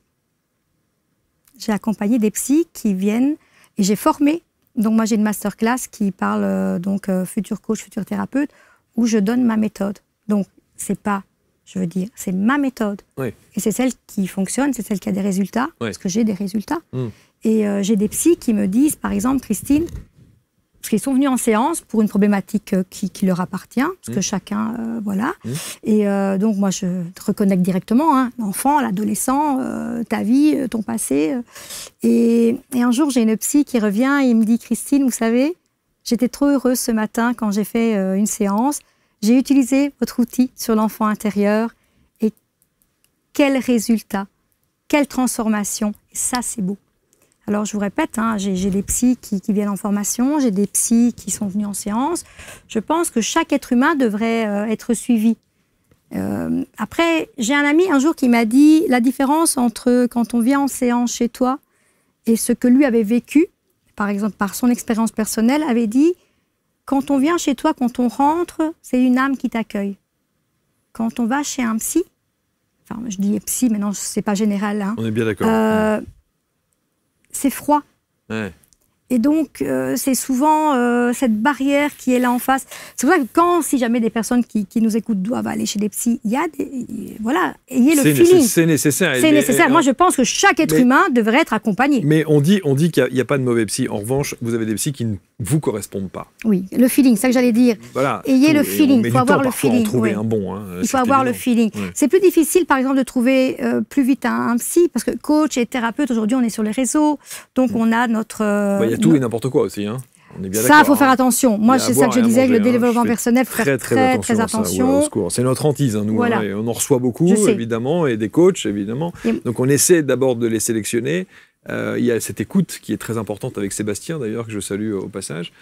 J'ai accompagné des psys qui viennent, et j'ai formé. Donc moi, j'ai une masterclass qui parle, futur coach, futur thérapeute, où je donne ma méthode. Donc, c'est pas... Je veux dire, c'est ma méthode. Oui. Et c'est celle qui fonctionne, c'est celle qui a des résultats, parce que j'ai des résultats. Et j'ai des psys qui me disent, par exemple, Christine, parce qu'ils sont venus en séance pour une problématique qui leur appartient, parce que chacun, voilà. Et donc, moi, je reconnecte directement, l'enfant, l'adolescent, ta vie, ton passé. Et un jour, j'ai une psy qui revient et il me dit, Christine, vous savez, j'étais trop heureuse ce matin quand j'ai fait une séance. J'ai utilisé votre outil sur l'enfant intérieur et quel résultat, quelle transformation. Et ça, c'est beau. Alors, je vous répète, j'ai des psys qui viennent en formation, j'ai des psys qui sont venus en séance. Je pense que chaque être humain devrait être suivi. Après, j'ai un ami un jour qui m'a dit la différence entre quand on vient en séance chez toi et ce que lui avait vécu, par exemple par son expérience personnelle, avait dit quand on vient chez toi, quand on rentre, c'est une âme qui t'accueille. Quand on va chez un psy, enfin, je dis psy, mais non, c'est pas général. On est bien d'accord. C'est froid. Ouais. Et donc, c'est souvent cette barrière qui est là en face. C'est pour ça que si jamais des personnes qui nous écoutent doivent aller chez des psys, il y a voilà, ayez le feeling. C'est nécessaire. C'est nécessaire. Moi, je pense que chaque être humain devrait être accompagné. Mais on dit qu'il n'y a pas de mauvais psy. En revanche, vous avez des psys qui ne vous correspondent pas. Oui, le feeling, c'est ça que j'allais dire. Voilà. Ayez le feeling. Il faut avoir le feeling. Trouver un bon. Il faut avoir le feeling. Ouais. C'est plus difficile, par exemple, de trouver plus vite un psy, parce que coach et thérapeute, aujourd'hui, on est sur les réseaux. Donc, on a notre... Il y a tout et n'importe quoi aussi. On est bien ça, il faut faire attention. Moi, c'est ça que je disais, que le développement personnel, il faut faire très attention. C'est notre hantise, nous. Voilà. Et on en reçoit beaucoup, évidemment, et des coachs, évidemment. Donc, on essaie d'abord de les sélectionner. Il y a cette écoute qui est très importante avec Sébastien, d'ailleurs, que je salue au passage.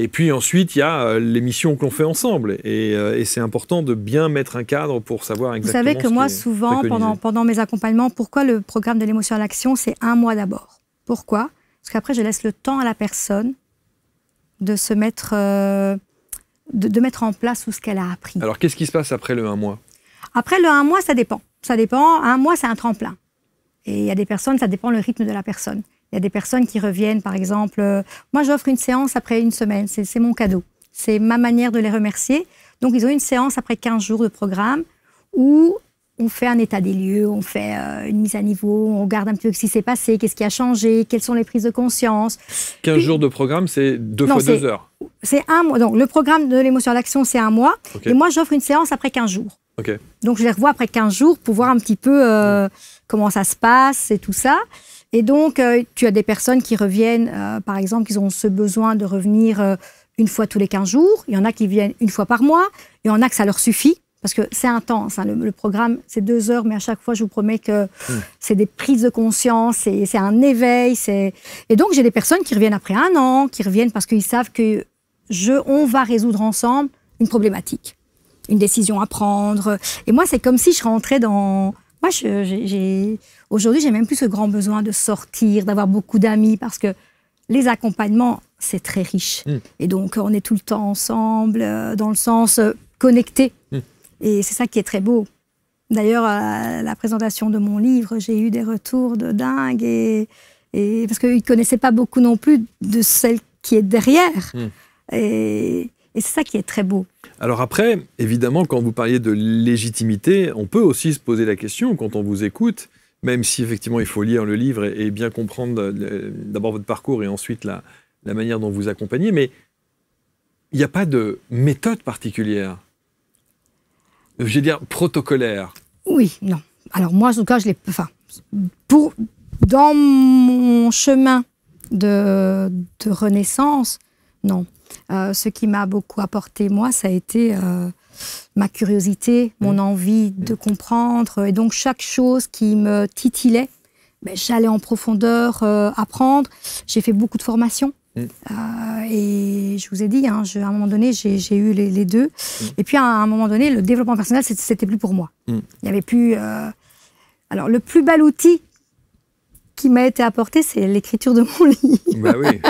Et puis ensuite, il y a les missions que l'on fait ensemble. Et c'est important de bien mettre un cadre pour savoir exactement. Vous savez que moi, souvent, pendant mes accompagnements, pourquoi le programme de l'émotion à l'action, c'est 1 mois d'abord. Pourquoi? Parce qu'après, je laisse le temps à la personne de se mettre, de mettre en place tout ce qu'elle a appris. Alors, qu'est-ce qui se passe après le 1 mois? Après le 1 mois, ça dépend. Ça dépend. 1 mois, c'est un tremplin. Et il y a des personnes, ça dépend le rythme de la personne. Il y a des personnes qui reviennent, par exemple, moi j'offre une séance après 1 semaine, c'est mon cadeau. C'est ma manière de les remercier. Donc ils ont une séance après 15 jours de programme où on fait un état des lieux, on fait une mise à niveau, on regarde un petit peu ce qui s'est passé, qu'est-ce qui a changé, quelles sont les prises de conscience. 15 jours de programme, c'est 2 fois 2 heures. C'est 1 mois. Donc le programme de l'émotion à l'action, c'est 1 mois. Okay. Et moi j'offre une séance après 15 jours. Okay. Donc je les revois après 15 jours pour voir un petit peu comment ça se passe et tout ça. Et donc, tu as des personnes qui reviennent, par exemple, qui ont ce besoin de revenir 1 fois tous les 15 jours. Il y en a qui viennent 1 fois par mois. Il y en a que ça leur suffit, parce que c'est intense. Hein. Le programme, c'est 2 heures, mais à chaque fois, je vous promets que c'est des prises de conscience, c'est un éveil. Et donc, j'ai des personnes qui reviennent après 1 an, qui reviennent parce qu'ils savent qu'on va résoudre ensemble une problématique, une décision à prendre. Et moi, c'est comme si je rentrais dans... Moi, aujourd'hui, j'ai même plus ce grand besoin de sortir, d'avoir beaucoup d'amis, parce que les accompagnements, c'est très riche. Et donc, on est tout le temps ensemble, dans le sens connecté. Et c'est ça qui est très beau. D'ailleurs, à la présentation de mon livre, j'ai eu des retours de dingue, et parce qu'ils ne connaissaient pas beaucoup non plus de celle qui est derrière. Et c'est ça qui est très beau. Alors après, évidemment, quand vous parliez de légitimité, on peut aussi se poser la question, quand on vous écoute, même si effectivement il faut lire le livre et bien comprendre d'abord votre parcours et ensuite la manière dont vous accompagnez, mais il n'y a pas de méthode particulière, je veux dire protocolaire. Oui, non. Alors moi, en tout cas, dans mon chemin de renaissance, non. Ce qui m'a beaucoup apporté, moi, ça a été ma curiosité, mon envie de comprendre. Et donc, chaque chose qui me titillait, j'allais en profondeur apprendre. J'ai fait beaucoup de formations. Et je vous ai dit, à un moment donné, j'ai eu les deux. Et puis, à un moment donné, le développement personnel, c'était plus pour moi. Il n'y avait plus... Alors, le plus bel outil qui m'a été apporté, c'est l'écriture de mon livre. Bah oui.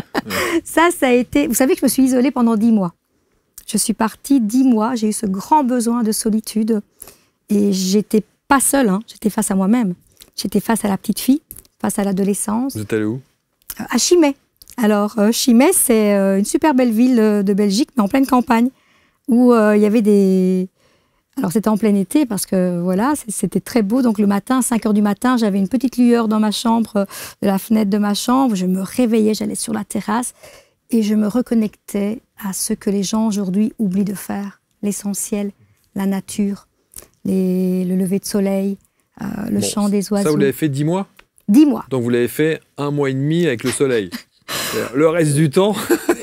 Ça a été... Vous savez que je me suis isolée pendant 10 mois. Je suis partie 10 mois, j'ai eu ce grand besoin de solitude. Et j'étais pas seule, hein. J'étais face à moi-même. J'étais face à la petite fille, face à l'adolescence. Vous êtes allée où? À Chimay. Alors, Chimay, c'est une super belle ville de Belgique, mais en pleine campagne, où il y avait des... Alors, c'était en plein été, parce que, voilà, c'était très beau. Donc, le matin, 5 h du matin, j'avais une petite lueur dans ma chambre, de la fenêtre de ma chambre. Je me réveillais, j'allais sur la terrasse, et je me reconnectais à ce que les gens, aujourd'hui, oublient de faire. L'essentiel, la nature, le lever de soleil, le chant des oiseaux. Ça, vous l'avez fait 10 mois? 10 mois. Donc, vous l'avez fait 1 mois et demi avec le soleil. Le reste du temps,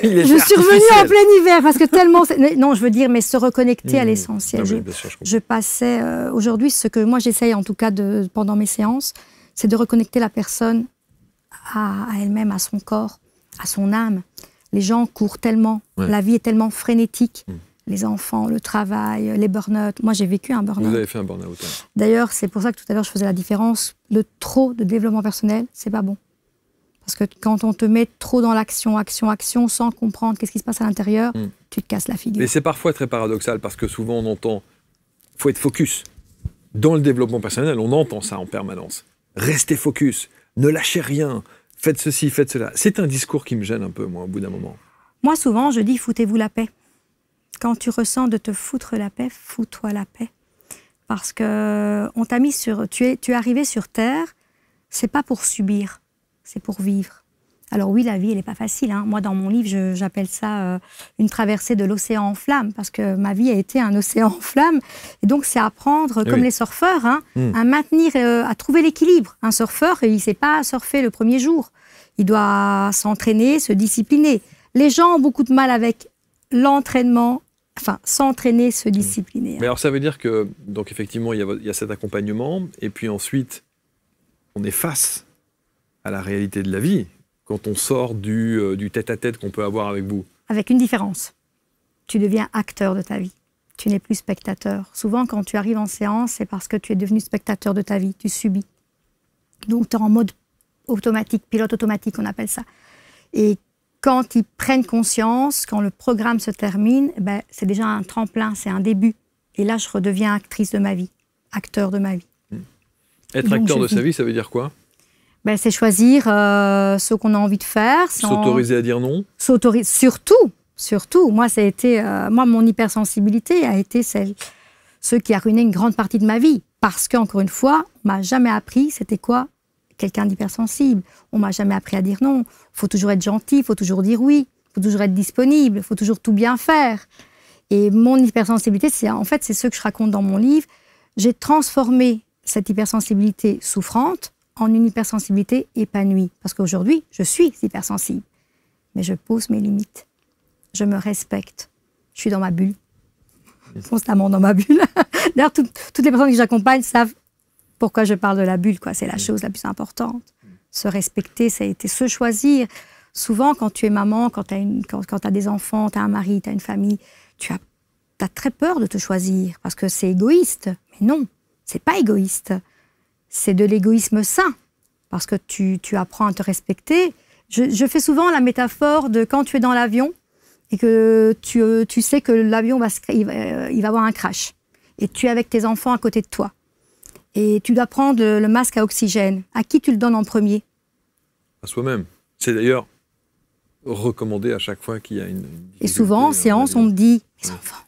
il est Je suis revenue en plein hiver parce que tellement... Non, je veux dire, mais se reconnecter à l'essentiel. Je passais... Aujourd'hui, ce que moi j'essaye en tout cas pendant mes séances, c'est de reconnecter la personne à elle-même, à son corps, à son âme. Les gens courent tellement, la vie est tellement frénétique. Les enfants, le travail, les burn-out. Moi, j'ai vécu un burn-out. Vous avez fait un burn-out. D'ailleurs, c'est pour ça que tout à l'heure, je faisais la différence. Le trop de développement personnel, c'est pas bon. Parce que quand on te met trop dans l'action, sans comprendre qu'est-ce qui se passe à l'intérieur, tu te casses la figure. Mais c'est parfois très paradoxal, parce que souvent on entend « faut être focus ». Dans le développement personnel, on entend ça en permanence. Restez focus, ne lâchez rien, faites ceci, faites cela. C'est un discours qui me gêne un peu, moi, au bout d'un moment. Moi, souvent, je dis « foutez-vous la paix ». Quand tu ressens de te foutre la paix, fous-toi la paix. Parce que on t'a mis sur... Tu es arrivé sur Terre, c'est pas pour subir. C'est pour vivre. Alors oui, la vie, elle n'est pas facile. Hein. Moi, dans mon livre, j'appelle ça une traversée de l'océan en flammes, parce que ma vie a été un océan en flammes. Et donc, c'est apprendre, comme les surfeurs, hein, à maintenir, à trouver l'équilibre. Un surfeur, il ne sait pas surfer le premier jour. Il doit s'entraîner, se discipliner. Les gens ont beaucoup de mal avec l'entraînement, enfin, s'entraîner, se discipliner. Mais alors, ça veut dire que, donc effectivement, il y a cet accompagnement, et puis ensuite, on est face à la réalité de la vie quand on sort du tête-à-tête qu'on peut avoir avec vous. Avec une différence. Tu deviens acteur de ta vie. Tu n'es plus spectateur. Souvent, quand tu arrives en séance, c'est parce que tu es devenu spectateur de ta vie. Tu subis. Donc, tu es en mode automatique, pilote automatique, on appelle ça. Et quand ils prennent conscience, quand le programme se termine, ben, c'est déjà un tremplin, c'est un début. Et là, je redeviens actrice de ma vie, acteur de ma vie. Être acteur de sa vie, ça veut dire quoi? Ben, c'est choisir ce qu'on a envie de faire. S'autoriser à dire non? S'autoriser, surtout. Moi, ça a été, mon hypersensibilité a été ce qui a ruiné une grande partie de ma vie. Parce qu'encore une fois, on m'a jamais appris c'était quoi quelqu'un d'hypersensible. On m'a jamais appris à dire non. Il faut toujours être gentil, il faut toujours dire oui, il faut toujours être disponible, il faut toujours tout bien faire. Et mon hypersensibilité, c'est ce que je raconte dans mon livre. J'ai transformé cette hypersensibilité souffrante en une hypersensibilité épanouie. Parce qu'aujourd'hui, je suis hypersensible. Mais je pose mes limites. Je me respecte. Je suis dans ma bulle. Constamment dans ma bulle. D'ailleurs, toutes les personnes que j'accompagne savent pourquoi je parle de la bulle, quoi. C'est la chose la plus importante. Se respecter, ça a été se choisir. Souvent, quand tu es maman, quand tu as des enfants, tu as un mari, tu as une famille, tu as très peur de te choisir parce que c'est égoïste. Mais non, c'est pas égoïste. C'est de l'égoïsme sain parce que tu apprends à te respecter. Je fais souvent la métaphore de quand tu es dans l'avion et que tu sais que l'avion il va avoir un crash. Et tu es avec tes enfants à côté de toi. Et tu dois prendre le masque à oxygène. À qui tu le donnes en premier? À soi-même. C'est d'ailleurs recommandé à chaque fois qu'il y a une et souvent, en séance, on me dit « mes enfants ».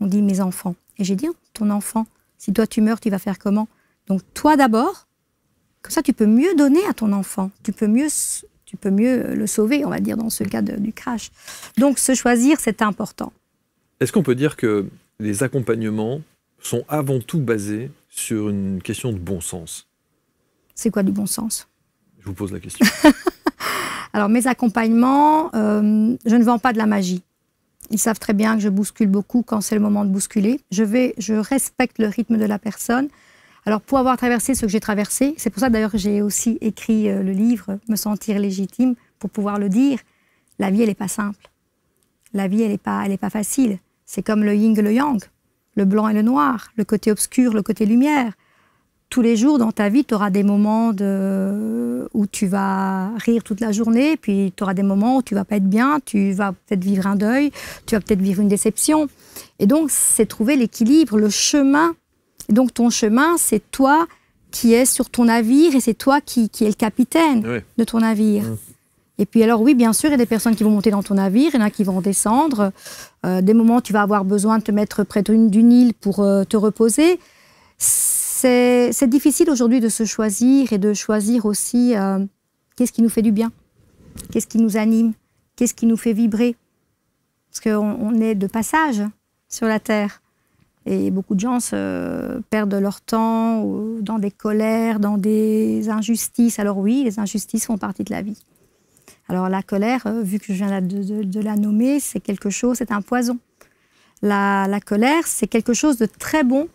On dit « mes enfants ». Et j'ai dit « ton enfant, si toi tu meurs, tu vas faire comment ?» Donc toi d'abord, comme ça tu peux mieux donner à ton enfant. Tu peux mieux le sauver, on va dire, dans ce cas du crash. Donc se choisir, c'est important. Est-ce qu'on peut dire que les accompagnements sont avant tout basés sur une question de bon sens? C'est quoi du bon sens? Je vous pose la question. Alors, mes accompagnements, je ne vends pas de la magie. Ils savent très bien que je bouscule beaucoup quand c'est le moment de bousculer. Je respecte le rythme de la personne. Alors, pour avoir traversé ce que j'ai traversé, c'est pour ça d'ailleurs que j'ai aussi écrit le livre « Me sentir légitime » pour pouvoir le dire. La vie, elle n'est pas simple. La vie, elle n'est pas facile. C'est comme le yin et le yang, le blanc et le noir, le côté obscur, le côté lumière. Tous les jours dans ta vie, tu auras des moments où tu vas rire toute la journée, puis tu auras des moments où tu ne vas pas être bien, tu vas peut-être vivre un deuil, tu vas peut-être vivre une déception. Et donc, c'est trouver l'équilibre, le chemin. Et donc, ton chemin, c'est toi qui es sur ton navire et c'est toi qui es le capitaine de ton navire. Et puis alors, oui, bien sûr, il y a des personnes qui vont monter dans ton navire, il y en a qui vont descendre. Des moments où tu vas avoir besoin de te mettre près d'une île pour te reposer. C'est difficile aujourd'hui de se choisir et de choisir aussi qu'est-ce qui nous fait du bien, qu'est-ce qui nous anime, qu'est-ce qui nous fait vibrer. Parce qu'on est de passage sur la Terre. Et beaucoup de gens perdent leur temps dans des colères, dans des injustices. Alors oui, les injustices font partie de la vie. Alors la colère, vu que je viens de la nommer, c'est quelque chose, c'est un poison. La colère, c'est quelque chose de très bon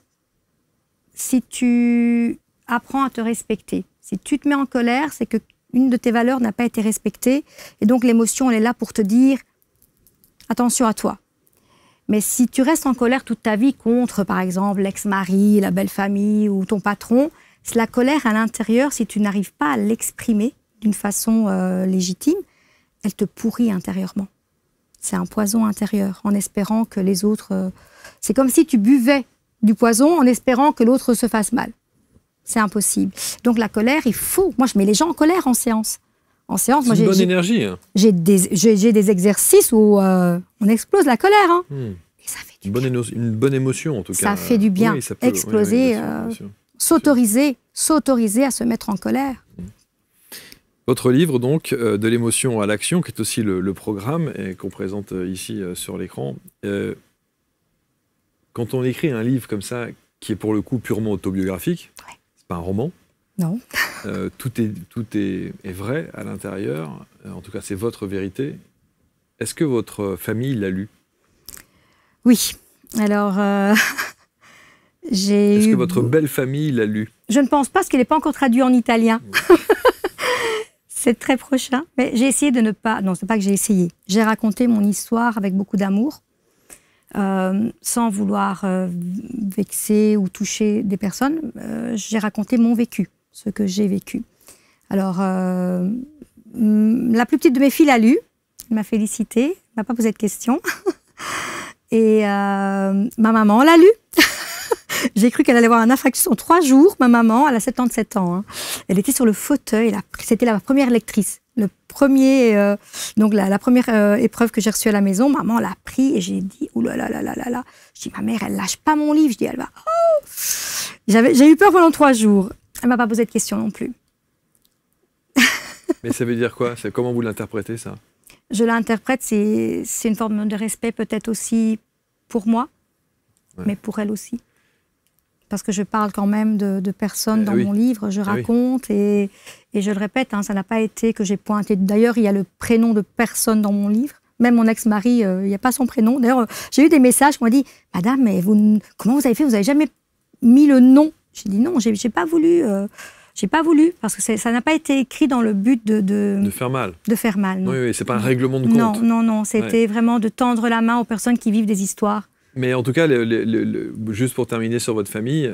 si tu apprends à te respecter. Si tu te mets en colère, c'est qu'une de tes valeurs n'a pas été respectée. Et donc l'émotion, elle est là pour te dire attention à toi. Mais si tu restes en colère toute ta vie contre, par exemple, l'ex-mari, la belle-famille ou ton patron, c'est la colère à l'intérieur, si tu n'arrives pas à l'exprimer d'une façon légitime, elle te pourrit intérieurement. C'est un poison intérieur, en espérant que les autres... c'est comme si tu buvais du poison en espérant que l'autre se fasse mal. C'est impossible. Donc la colère, il faut... Moi, je mets les gens en colère en séance. En séance, moi, c'est une bonne énergie. Hein. J'ai des exercices où on explose la colère. Hein. Et ça fait du bien. Une bonne émotion, en tout cas. Ça fait du bien. Oui, ça peut, exploser, bien sûr. S'autoriser à se mettre en colère. Votre livre, donc, de l'émotion à l'action, qui est aussi le programme et qu'on présente ici sur l'écran. Quand on écrit un livre comme ça, qui est pour le coup purement autobiographique, c'est pas un roman. Non. Tout est vrai à l'intérieur. En tout cas, c'est votre vérité. Est-ce que votre famille l'a lu? Oui. Alors, Est-ce que votre belle famille l'a lu? Je ne pense pas, parce qu'il n'est pas encore traduit en italien. C'est très prochain. Mais j'ai essayé de ne pas... Non, c'est pas que j'ai essayé. J'ai raconté mon histoire avec beaucoup d'amour, sans vouloir vexer ou toucher des personnes. J'ai raconté mon vécu, ce que j'ai vécu. Alors, la plus petite de mes filles l'a lu. Elle m'a félicité. Elle ne m'a pas posé de questions. Et ma maman l'a lu. J'ai cru qu'elle allait avoir un infarctus en 3 jours. Ma maman, elle a 77 ans. Hein. Elle était sur le fauteuil. C'était la première lectrice. Le premier, donc la première épreuve que j'ai reçue à la maison, maman l'a pris et j'ai dit, ouh là là là là là là. Je dis, ma mère, elle lâche pas mon livre. Je dis, elle va. Oh. J'ai eu peur pendant 3 jours. Elle m'a pas posé de questions non plus. Mais ça veut dire quoi? Comment vous l'interprétez, ça? Je l'interprète, c'est une forme de respect peut-être aussi pour moi, ouais, mais pour elle aussi. Parce que je parle quand même de personnes dans mon livre, je raconte et je le répète, hein, ça n'a pas été que j'ai pointé. D'ailleurs, il y a le prénom de personne dans mon livre. Même mon ex-mari, il n'y a pas son prénom. D'ailleurs, j'ai eu des messages qui m'ont dit « Madame, mais comment vous avez fait? Vous n'avez jamais mis le nom ?» J'ai dit « Non, j'ai pas voulu. J'ai pas voulu, parce que ça n'a pas été écrit dans le but de faire mal. De faire mal, non. Oui, c'est pas un règlement de compte. Non, c'était vraiment de tendre la main aux personnes qui vivent des histoires. Mais en tout cas, juste pour terminer sur votre famille,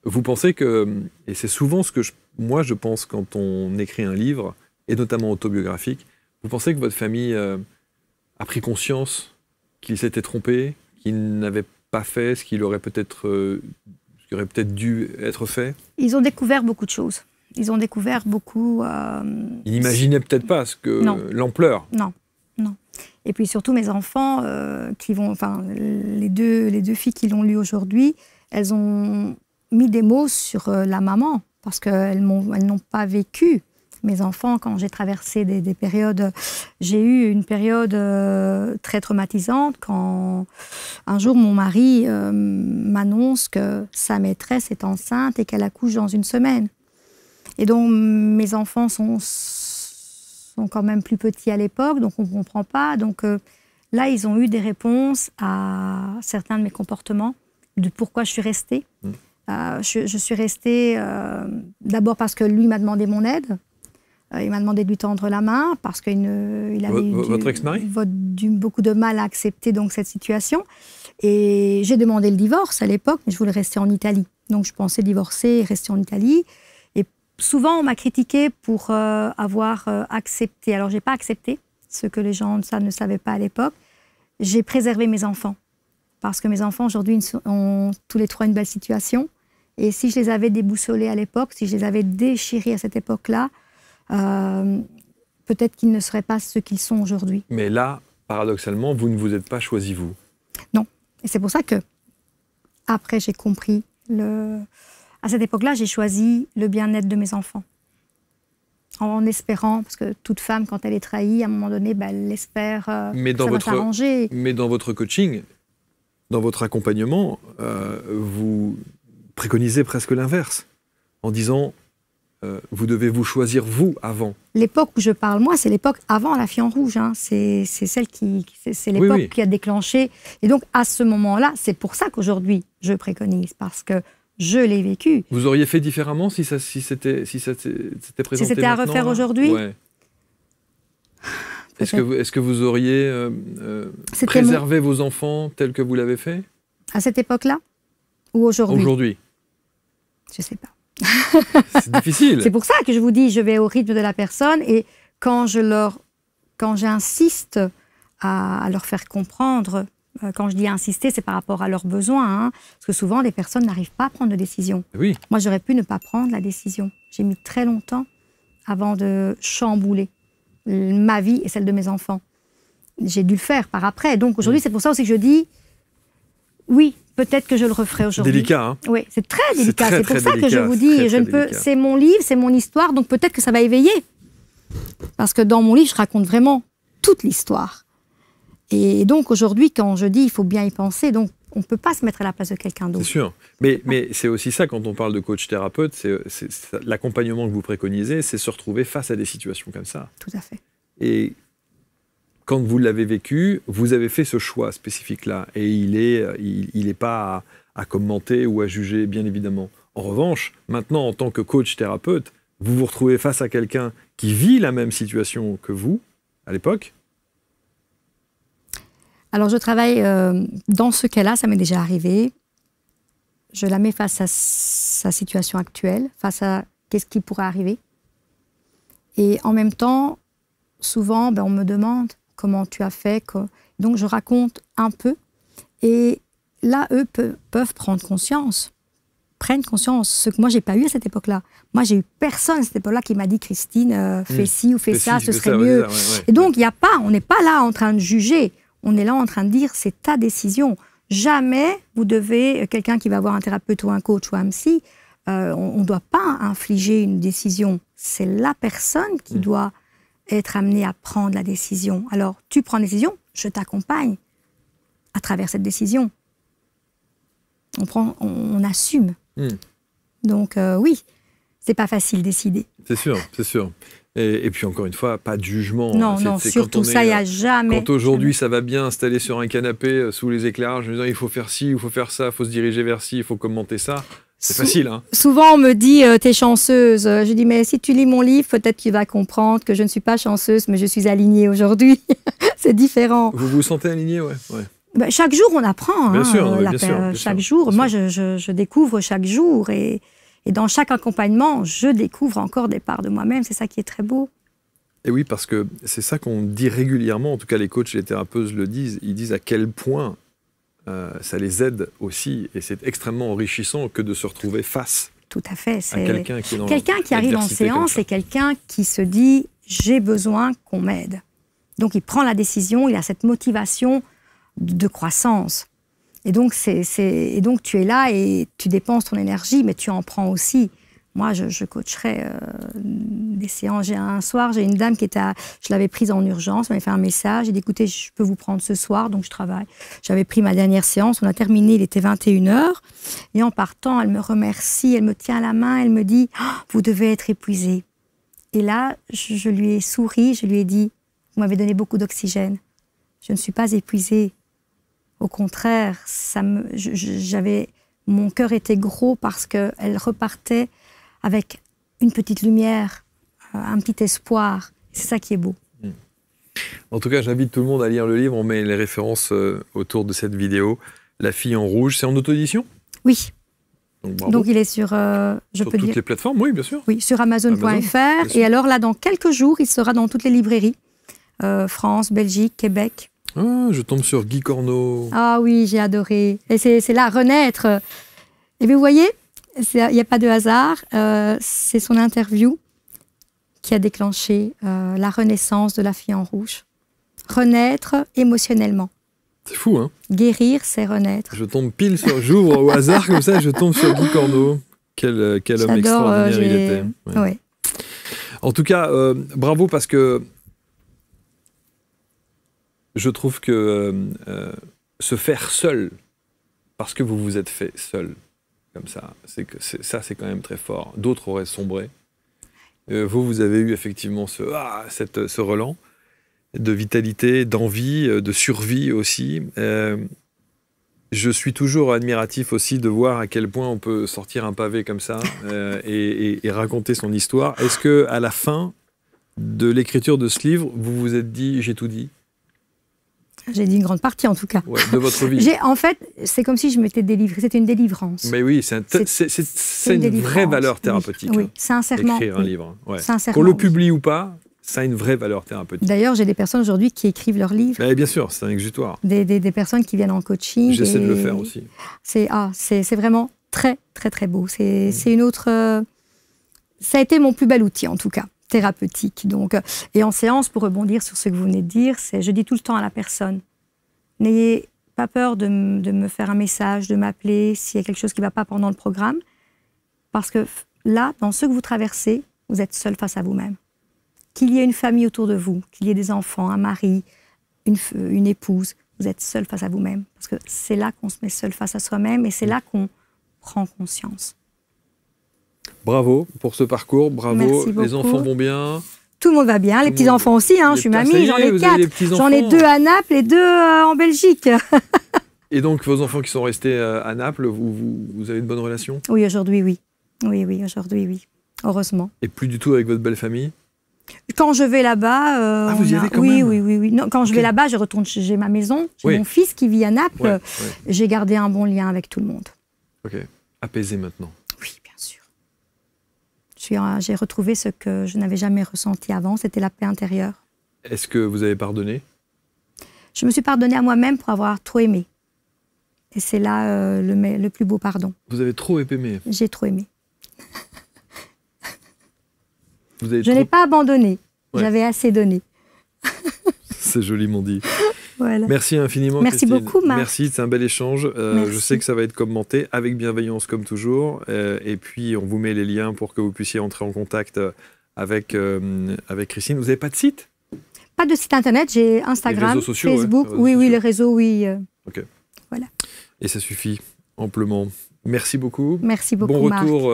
vous pensez que, et c'est souvent ce que moi je pense quand on écrit un livre, et notamment autobiographique, vous pensez que votre famille a pris conscience qu'il s'était trompé, qu'il n'avait pas fait ce qu'il aurait peut-être dû être fait? Ils ont découvert beaucoup de choses. Ils ont découvert beaucoup... Ils n'imaginaient peut-être pas l'ampleur. Non. Et puis surtout mes enfants, les deux filles qui l'ont lu aujourd'hui, elles ont mis des mots sur la maman, parce qu'elles n'ont pas vécu. Mes enfants, quand j'ai traversé des périodes, j'ai eu une période très traumatisante quand un jour mon mari m'annonce que sa maîtresse est enceinte et qu'elle accouche dans 1 semaine. Et donc mes enfants sont quand même plus petits à l'époque, donc on ne comprend pas. Donc là, ils ont eu des réponses à certains de mes comportements, de pourquoi je suis restée. Je suis restée d'abord parce que lui m'a demandé mon aide. Il m'a demandé de lui tendre la main parce qu'il avait votre ex-mari beaucoup de mal à accepter donc, cette situation. Et j'ai demandé le divorce à l'époque, mais je voulais rester en Italie. Donc je pensais divorcer et rester en Italie. Et souvent, on m'a critiqué pour avoir accepté. Alors, je n'ai pas accepté ce que les gens ne savaient pas à l'époque. J'ai préservé mes enfants. Parce que mes enfants, aujourd'hui, ont tous les 3 une belle situation. Et si je les avais déboussolés à l'époque, si je les avais déchirés à cette époque-là, peut-être qu'ils ne seraient pas ce qu'ils sont aujourd'hui. Mais là, paradoxalement, vous ne vous êtes pas choisi, vous. Non. Et c'est pour ça que, après, j'ai compris. À cette époque-là, j'ai choisi le bien-être de mes enfants. En espérant, parce que toute femme, quand elle est trahie, à un moment donné, elle espère que ça va s'arranger. Mais dans votre coaching, dans votre accompagnement, vous préconisez presque l'inverse, en disant... vous devez vous choisir, vous, avant. L'époque où je parle, moi, c'est l'époque avant La Fille en Rouge. Hein. C'est l'époque qui a déclenché. Et donc, à ce moment-là, c'est pour ça qu'aujourd'hui, je préconise, parce que je l'ai vécu. Vous auriez fait différemment si c'était présenté si c'était à refaire aujourd'hui? Ouais. Est-ce que vous auriez préservé vos enfants tels que vous l'avez fait? À cette époque-là? Ou aujourd'hui? Aujourd'hui. Je ne sais pas. C'est difficile. C'est pour ça que je vous dis, je vais au rythme de la personne et quand j'insiste à leur faire comprendre, quand je dis insister, c'est par rapport à leurs besoins, hein, parce que souvent les personnes n'arrivent pas à prendre de décision. Oui. Moi, j'aurais pu ne pas prendre la décision. J'ai mis très longtemps avant de chambouler ma vie et celle de mes enfants. J'ai dû le faire par après. Donc aujourd'hui, c'est pour ça aussi que je dis, oui, peut-être que je le referai aujourd'hui. Délicat, hein? Oui, c'est très délicat. C'est pour ça que je vous dis, c'est mon livre, c'est mon histoire, donc peut-être que ça va éveiller. Parce que dans mon livre, je raconte vraiment toute l'histoire. Et donc aujourd'hui, quand je dis, il faut bien y penser, donc on ne peut pas se mettre à la place de quelqu'un d'autre. C'est sûr. Mais c'est aussi ça, quand on parle de coach-thérapeute, c'est l'accompagnement que vous préconisez, c'est se retrouver face à des situations comme ça. Tout à fait. Et quand vous l'avez vécu, vous avez fait ce choix spécifique-là. Et il n'est pas à commenter ou à juger, bien évidemment. En revanche, maintenant, en tant que coach-thérapeute, vous vous retrouvez face à quelqu'un qui vit la même situation que vous, à l'époque. Alors, je travaille dans ce cas-là, ça m'est déjà arrivé. Je la mets face à sa situation actuelle, face à qu'est-ce qui pourrait arriver. Et en même temps, souvent, on me demande comment tu as fait. Donc, je raconte un peu. Et là, eux peuvent prendre conscience, prennent conscience. Ce que moi, je n'ai pas eu à cette époque-là. Moi, j'ai eu personne à cette époque-là qui m'a dit, Christine, fais ci ou fais ça, ce serait mieux. Et donc, on n'est pas là en train de juger. On est là en train de dire, c'est ta décision. Jamais vous devez, quelqu'un qui va voir un thérapeute ou un coach ou un psy, on ne doit pas infliger une décision. C'est la personne qui doit être amenée à prendre la décision. Alors, tu prends une décision, je t'accompagne à travers cette décision. On assume. Donc, oui, c'est pas facile de décider. C'est sûr, c'est sûr. Et puis encore une fois, pas de jugement. Non, surtout ça, il n'y a jamais. Quand aujourd'hui ça va bien installé sur un canapé sous les éclairages, en disant il faut faire ci, il faut faire ça, il faut se diriger vers ci, il faut commenter ça, c'est facile. Hein. Souvent on me dit t'es chanceuse. Je dis mais si tu lis mon livre, peut-être tu vas comprendre que je ne suis pas chanceuse, mais je suis alignée aujourd'hui. C'est différent. Vous vous sentez alignée, ouais. Ben, chaque jour on apprend. Bien sûr, bien sûr. Chaque jour. Moi je découvre chaque jour et dans chaque accompagnement, je découvre encore des parts de moi-même. C'est ça qui est très beau. Et oui, parce que c'est ça qu'on dit régulièrement, en tout cas les coachs et les thérapeutes le disent, ils disent à quel point ça les aide aussi. Et c'est extrêmement enrichissant que de se retrouver face tout à fait. À quelqu'un qui arrive en séance, c'est quelqu'un qui se dit « j'ai besoin qu'on m'aide ». Donc il prend la décision, il a cette motivation de croissance. Et donc, donc, tu es là et tu dépenses ton énergie, mais tu en prends aussi. Moi, je coacherais des séances. Un soir, j'ai une dame je l'avais prise en urgence, elle m'avait fait un message. J'ai dit, écoutez, je peux vous prendre ce soir, donc je travaille. J'avais pris ma dernière séance, on a terminé, il était 21h. Et en partant, elle me remercie, elle me tient la main, elle me dit, oh, vous devez être épuisée. Et là, je lui ai souri, je lui ai dit, vous m'avez donné beaucoup d'oxygène. Je ne suis pas épuisée. Au contraire, mon cœur était gros parce qu'elle repartait avec une petite lumière, un petit espoir. C'est ça qui est beau. En tout cas, j'invite tout le monde à lire le livre. On met les références autour de cette vidéo. La fille en rouge, c'est en auto-édition ? Oui. Donc il est sur toutes les plateformes, oui, bien sûr. Oui, sur Amazon.fr. Et alors là, dans quelques jours, il sera dans toutes les librairies. France, Belgique, Québec. Ah, je tombe sur Guy Corneau. Ah oui, j'ai adoré. Et c'est là, renaître. Et vous voyez, il n'y a pas de hasard. C'est son interview qui a déclenché la renaissance de la fille en rouge. Renaître émotionnellement. C'est fou, hein ? Guérir, c'est renaître. Je tombe pile j'ouvre au hasard comme ça, je tombe sur Guy Corneau. Quel homme extraordinaire il était. Ouais. Ouais. En tout cas, bravo parce que je trouve que se faire seul, parce que vous vous êtes fait seul, comme ça, c'est quand même très fort. D'autres auraient sombré. Vous avez eu effectivement ce relan de vitalité, d'envie, de survie aussi. Je suis toujours admiratif aussi de voir à quel point on peut sortir un pavé comme ça et raconter son histoire. Est-ce qu'à la fin de l'écriture de ce livre, vous vous êtes dit « j'ai tout dit » ? J'ai dit une grande partie, en tout cas. Ouais, de votre vie. En fait, c'est comme si je m'étais délivrée. C'était une délivrance. Mais oui, c'est une vraie valeur thérapeutique. Oui, sincèrement. Écrire un livre. Ouais. Sincèrement, qu'on le publie ou pas, ça a une vraie valeur thérapeutique. D'ailleurs, j'ai des personnes aujourd'hui qui écrivent leurs livres. Mais bien sûr, c'est un exutoire. Des personnes qui viennent en coaching. J'essaie de le faire aussi. C'est vraiment très, très, très beau. C'est une autre... Ça a été mon plus bel outil, en tout cas, thérapeutique. Donc, et en séance, pour rebondir sur ce que vous venez de dire, je dis tout le temps à la personne, n'ayez pas peur de me faire un message, de m'appeler s'il y a quelque chose qui ne va pas pendant le programme, parce que là, dans ce que vous traversez, vous êtes seul face à vous-même. Qu'il y ait une famille autour de vous, qu'il y ait des enfants, un mari, une épouse, vous êtes seul face à vous-même. Parce que c'est là qu'on se met seul face à soi-même et c'est là qu'on prend conscience. Bravo pour ce parcours, bravo. Merci beaucoup. Les enfants vont bien. Tout le monde va bien, les petits-enfants aussi, hein, je suis mamie, j'en ai 4. J'en ai 2 à Naples et 2 en Belgique. Et donc, vos enfants qui sont restés à Naples, vous avez une bonne relation? Oui, aujourd'hui, oui. Oui, aujourd'hui, oui. Heureusement. Et plus du tout avec votre belle famille? Quand je vais là-bas... vous y allez quand même? Oui. Non, quand je vais là-bas, je retourne chez ma maison. J'ai mon fils qui vit à Naples. Ouais. J'ai gardé un bon lien avec tout le monde. Ok. Apaisé maintenant? Oui, bien sûr. J'ai retrouvé ce que je n'avais jamais ressenti avant, c'était la paix intérieure. Est-ce que vous avez pardonné? Je me suis pardonnée à moi-même pour avoir trop aimé. Et c'est là le plus beau pardon. Vous avez trop aimé? J'ai trop aimé. Je n'ai pas abandonné. Ouais. J'avais assez donné. C'est joliment dit. Voilà. Merci infiniment, Merci Christine. beaucoup, Marc. Merci, c'est un bel échange. Je sais que ça va être commenté avec bienveillance comme toujours. Et puis, on vous met les liens pour que vous puissiez entrer en contact avec Christine. Vous n'avez pas de site? Pas de site internet, j'ai Instagram, les réseaux sociaux, Facebook. Ouais, oui, les réseaux, oui. Ok. Voilà. Et ça suffit amplement. Merci beaucoup. Merci beaucoup, bon retour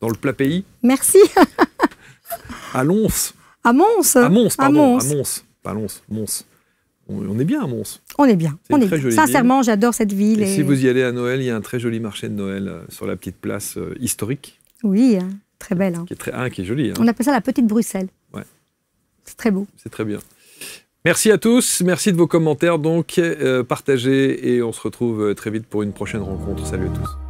dans le plat pays. Merci. À Lons. À Mons. À Mons, pardon. À Mons. À Mons. Pas Lons, Mons. On est bien à Mons. On est bien. On est bien. Sincèrement, j'adore cette ville. Et si vous y allez à Noël, il y a un très joli marché de Noël sur la petite place historique. Oui, très belle. Hein. Qui est jolie. Hein. On appelle ça la petite Bruxelles. Ouais. C'est très beau. C'est très bien. Merci à tous. Merci de vos commentaires. Donc, partagez et on se retrouve très vite pour une prochaine rencontre. Salut à tous.